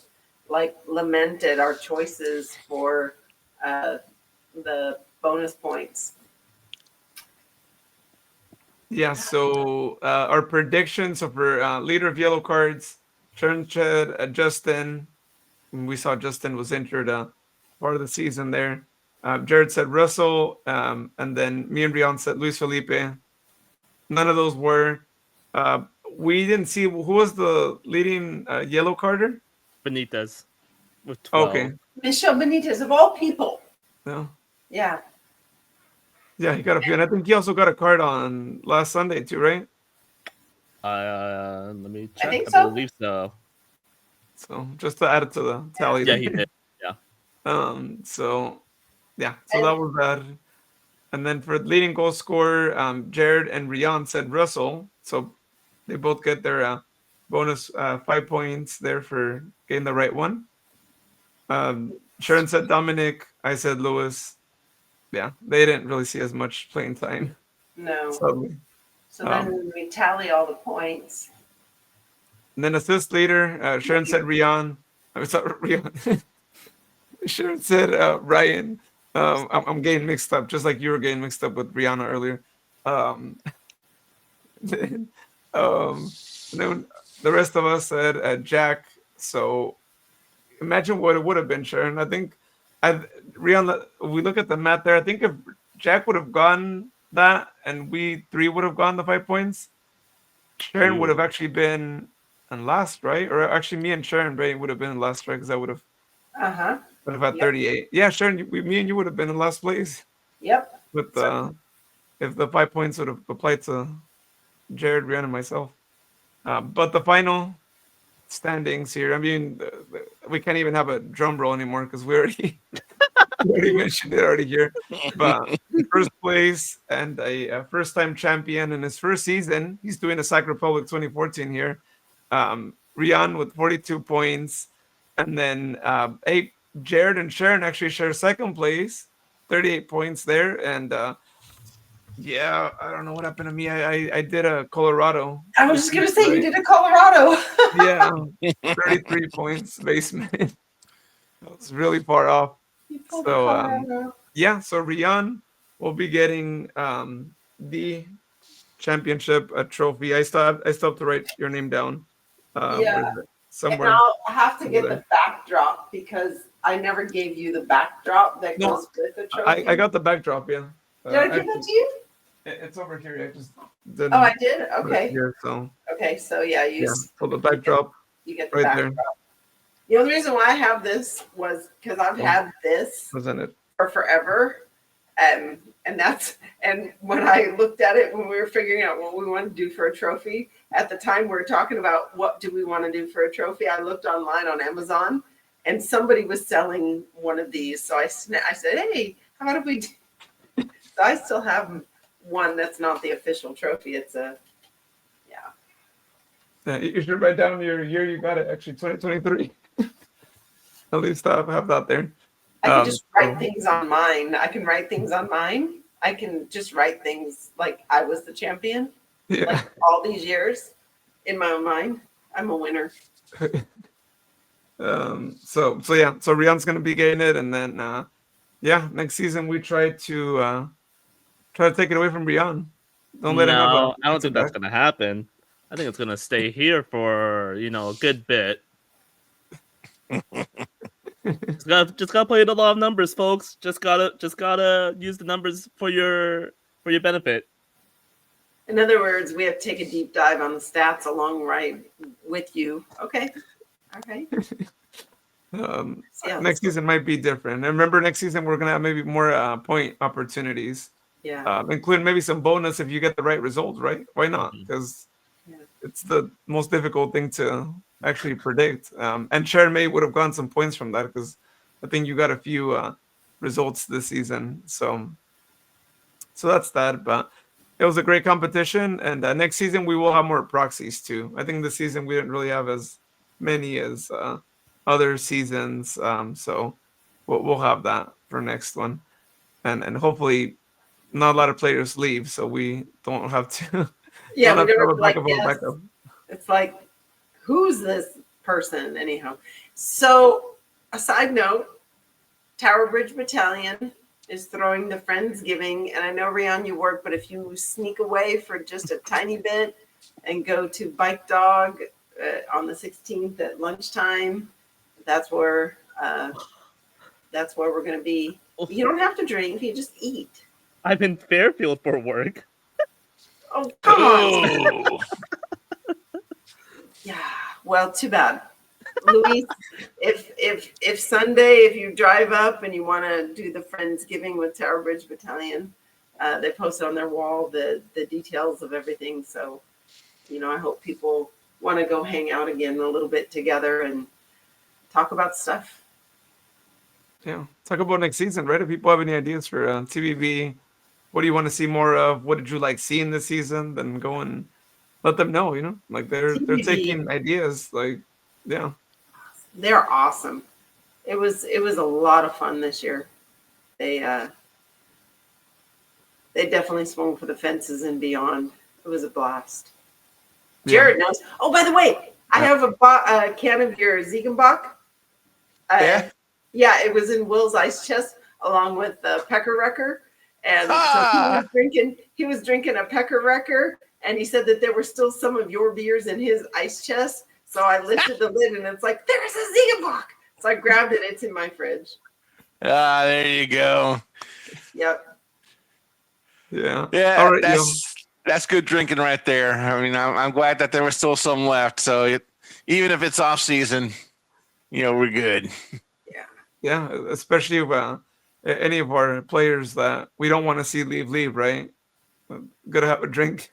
like lament at our choices for the bonus points. Yeah. So our predictions for leader of yellow cards, Churnched, Justin. We saw Justin was injured part of the season there. Jared said Russell, and then me and Rion said Luis Felipe. None of those were. We didn't see who was the leading yellow carder. Benitez with 12. Okay. Michelle Benitez, of all people. No. Yeah. Yeah, he got a few, and I think he also got a card on last Sunday too, right? Let me check. think so. Believe so. So just to add it to the tally. Yeah, he did. Yeah. So yeah, so that was that. And then for leading goal scorer, Jared and Rion said Russell. So they both get their bonus 5 points there for getting the right one. Sharon said Dominic. I said Lewis. Yeah, they didn't really see as much playing time. No. Sadly. So then we tally all the points. And then assist leader, Sharon said Rion. I sorry, Rion. Sharon said Ryan. I'm getting mixed up, just like you were getting mixed up with Rihanna earlier. And then the rest of us said Jack. So imagine what it would have been, Sharon. I think Rihanna, we look at the math there. I think if Jack would have gone that and we 3 would have gone the 5 points, Sharon would have actually been in last, right? Or actually, me and Sharon would have been in last, right? Because I would have had 38. Yeah, Sharon, me and you would have been in last place. Yep. With if the 5 points would have applied to Jared, Rihanna, and myself. But the final standings here, I mean, we can't even have a drum roll anymore because we already mentioned it already here. But first place and a first-time champion in his first season, he's doing the Sacramento Republic 2014 here. Rian with 42 points, and then Jared and Sharon actually share second place, 38 points there. And yeah, I don't know what happened to me. I did a Colorado. I was just gonna say you did a Colorado. Yeah, 33 points basement. That was really far off. So yeah, so Rian will be getting the championship trophy. I still have to write your name down. Somewhere. And I'll have to get the backdrop because I never gave you the backdrop that goes with the trophy. I got the backdrop, yeah. Did I give that to you? It's over here. I just didn't. Oh, I did? Okay. Here, so. Okay, so yeah, so the backdrop. You get the right backdrop. There. The only reason why I have this was because I've had this for forever. And when I looked at it, when we were figuring out what we wanted to do for a trophy, at the time we were talking about what do we want to do for a trophy, I looked online on Amazon and somebody was selling one of these. So I said, hey, how about if we do? So I still have one that's not the official trophy. It's You should write down your year you got it. Actually, 2023. At least have that there. I can just write So, things on mine. I can write things on mine. I can just write things like I was the champion. yeah. Like all these years in my own mind, I'm a winner. So yeah. So Rian's gonna be getting it, and then yeah, next season we try to take it away from Rian. Don't let him have a No, I don't think that's back. gonna happen. I think it's gonna stay here for a good bit. Just gotta play the law of numbers, folks. Just gotta use the numbers for your benefit. In other words, we have to take a deep dive on the stats along right with you. Okay. Okay. Yeah, Next season might be different. And remember, next season we're gonna have maybe more point opportunities, yeah. including maybe some bonus if you get the right results. Right? Why not? Because Yeah. it's the most difficult thing to actually predict. And Sharon May would have gotten some points from that because I think you got a few results this season. So that's that. But it was a great competition, and next season we will have more proxies too. I think this season we didn't really have as many as other seasons, so we'll have that for next one, and hopefully not a lot of players leave, so we don't have to. Yeah, don't we have to never have a like backup of a guess. backup. It's like, who's this person anyhow? So, a side note, Tower Bridge Battalion is throwing the Friendsgiving, and I know Rian you work, but if you sneak away for just a tiny bit and go to Bike Dog on the 16th at lunchtime, that's where we're going to be. You don't have to drink; you just eat. I'm in Fairfield for work. Oh, come on! Oh, Yeah. Well, too bad. Luis, if Sunday, if you drive up and you want to do the Friendsgiving with Tower Bridge Battalion, they posted on their wall the details of everything. So, I hope people want to go hang out again a little bit together and talk about stuff. Yeah, talk about next season, right? If people have any ideas for TBB, what do you want to see more of? What did you like seeing this season? Then go and let them know. Like they're TBV, taking ideas. Like, yeah. they're awesome. It was a lot of fun this year. They definitely swung for the fences and beyond. It was a blast. Jared knows. Oh, by the way, I have a can of your Ziegenbach. Yeah? Yeah, it was in Will's ice chest along with the Pecker Wrecker. And so he was drinking a Pecker Wrecker, and he said that there were still some of your beers in his ice chest. So I lifted the lid, and it's like, there's a Ziegenbach. So I grabbed it. It's in my fridge. there you go. Yep. Yeah. Yeah, All right, that's good drinking right there. I mean, I'm glad that there was still some left. So even if it's off season, we're good. Yeah, especially if any of our players that we don't want to see leave, right? Gotta have a drink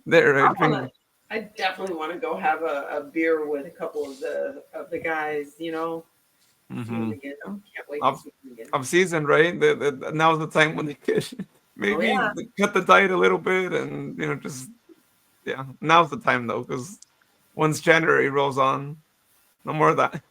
there, right? I definitely want to go have a beer with a couple of the guys, Mm-hmm. Again. Can't wait Off- to see them again. Of season, right? Now's the time when they could maybe cut the diet a little bit, and now's the time though, because once January rolls on, no more of that.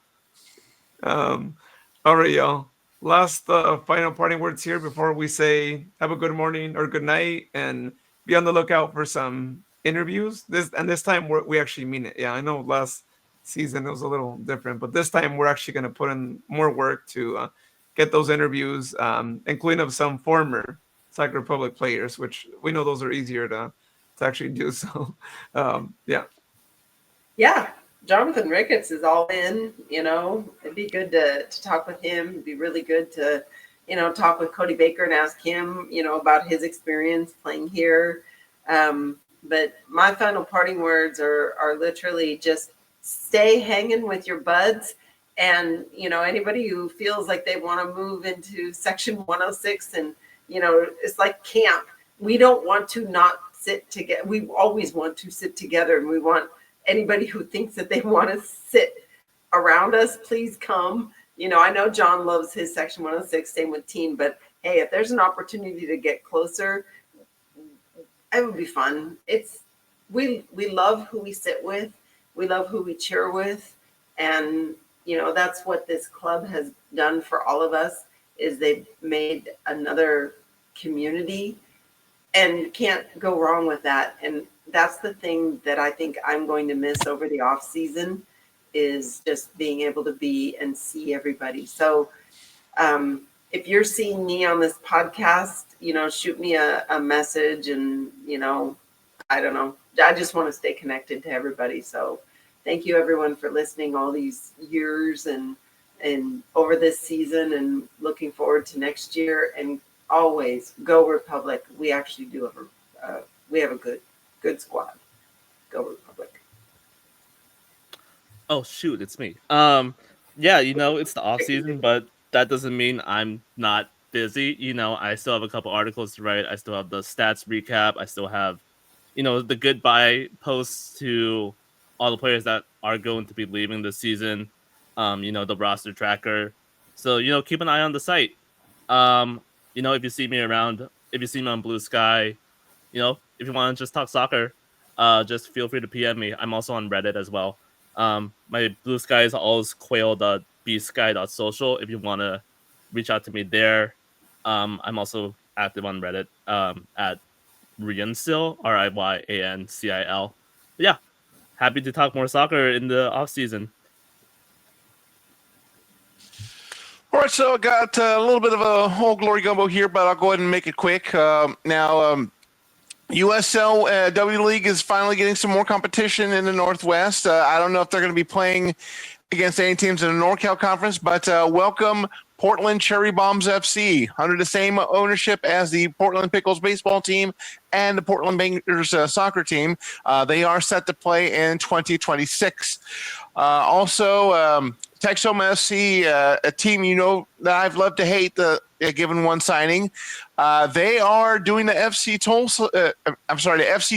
All right, y'all. Last final parting words here before we say have a good morning or good night, and be on the lookout for some interviews. This time we actually mean it. Yeah, I know last season it was a little different, but this time we're actually going to put in more work to get those interviews, including of some former Sacramento Republic players, which we know those are easier to actually do. So, yeah. Yeah, Jonathan Ricketts is all in. It'd be good to talk with him. It'd be really good to, talk with Cody Baker and ask him, about his experience playing here. But my final parting words are literally just stay hanging with your buds. And, anybody who feels like they want to move into Section 106 and, it's like camp. We don't want to not sit together. We always want to sit together, and we want anybody who thinks that they want to sit around us, please come. I know John loves his Section 106, same with Teen, but hey, if there's an opportunity to get closer, it would be fun. We love who we sit with, We love who we cheer with. And, that's what this club has done for all of us, is they've made another community, and can't go wrong with that. And that's the thing that I think I'm going to miss over the off season, is just being able to be and see everybody. So if you're seeing me on this podcast, shoot me a message, and, I don't know. I just want to stay connected to everybody. So thank you everyone for listening all these years and over this season, and looking forward to next year. And always go Republic. We actually do have a good squad. Go Republic. Oh shoot, it's me. Yeah, it's the off season, but that doesn't mean I'm not busy. I still have a couple articles to write. I still have the stats recap. I still have, the goodbye posts to all the players that are going to be leaving this season. The roster tracker. So, keep an eye on the site. If you see me around, if you see me on Blue Sky, if you want to just talk soccer, just feel free to PM me. I'm also on Reddit as well. My Blue Sky is always quail.bsky.social if you want to reach out to me there. I'm also active on Reddit at Ryancil, Ryancil. But yeah, happy to talk more soccer in the off season. All right, so I got a little bit of a whole glory gumbo here, but I'll go ahead and make it quick. Now, USL W League is finally getting some more competition in the Northwest. I don't know if they're going to be playing against any teams in the NorCal Conference, but welcome Portland Cherry Bombs FC, under the same ownership as the Portland Pickles baseball team and the Portland Bangers soccer team. They are set to play in 2026. Also, Texoma FC, a team that I've loved to hate, given one signing. They are doing the FC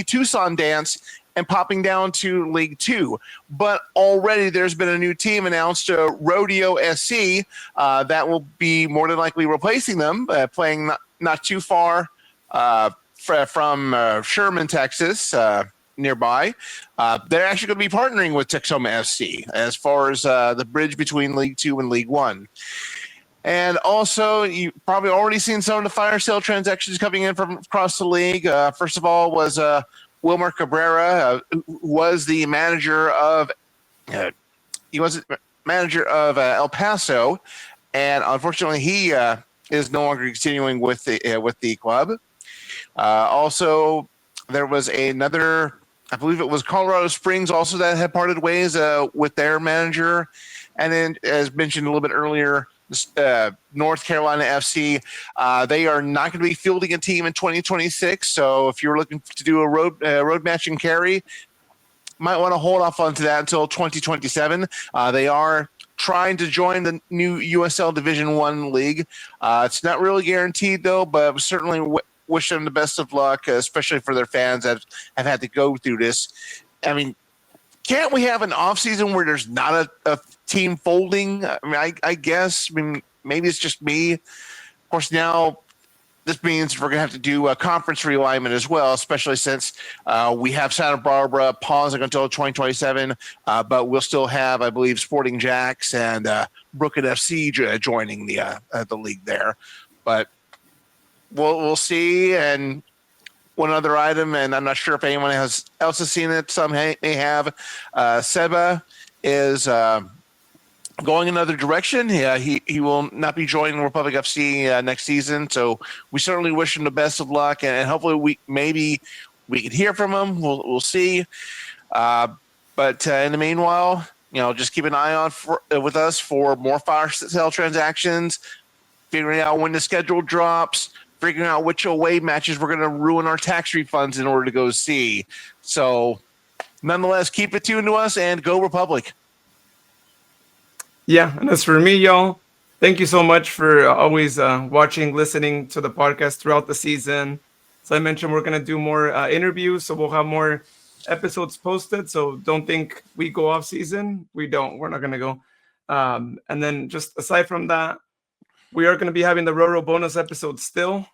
Tucson dance and popping down to League Two. But already there's been a new team announced, Rodeo SC, that will be more than likely replacing them, playing not too far from Sherman, Texas, nearby. They're actually going to be partnering with Texoma FC as far as the bridge between League Two and League One. And also, you probably already seen some of the fire sale transactions coming in from across the league. First of all was Wilmer Cabrera, who was the manager of El Paso, and unfortunately he is no longer continuing with the club. Also, there was another, I believe it was Colorado Springs, also that had parted ways with their manager. And then, as mentioned a little bit earlier, North Carolina FC, they are not going to be fielding a team in 2026. So if you're looking to do a road match and carry, might want to hold off onto that until 2027. They are trying to join the new USL Division One league. It's not really guaranteed though, but certainly wish them the best of luck, especially for their fans that have had to go through this. I mean, can't we have an off season where there's not a team folding? I mean, I guess. I mean, maybe it's just me. Of course, now this means we're going to have to do a conference realignment as well, especially since we have Santa Barbara pausing until 2027, but we'll still have, I believe, Sporting Jacks and Brooklyn FC joining the league there. But we'll see. And one other item, and I'm not sure if anyone else has seen it. Some may have. Seba is going another direction. Yeah, he will not be joining Republic FC next season. So we certainly wish him the best of luck, and hopefully we can hear from him. We'll see. But in the meanwhile, just keep an eye on with us for more fire sale transactions, figuring out when the schedule drops, figuring out which away matches we're going to ruin our tax refunds in order to go see. So nonetheless, keep it tuned to us and go Republic. Yeah, and as for me, y'all, thank you so much for always watching, listening to the podcast throughout the season. So I mentioned we're going to do more interviews, so we'll have more episodes posted. So don't think we go off season. We're not going to go. And then just aside from that, we are going to be having the Roro bonus episode still.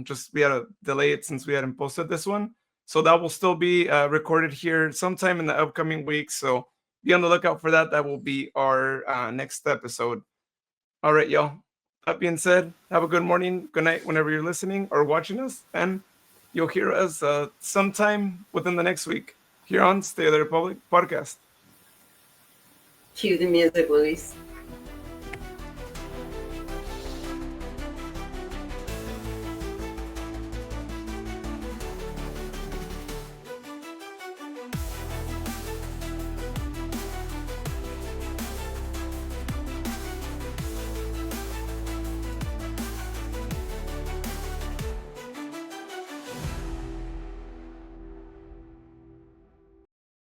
Just we had to delay it since we hadn't posted this one. So that will still be recorded here sometime in the upcoming weeks. So be on the lookout for that. That will be our next episode. All right, y'all. That being said, have a good morning, good night, whenever you're listening or watching us, and you'll hear us sometime within the next week here on State of the Republic podcast. Cue the music, Luis.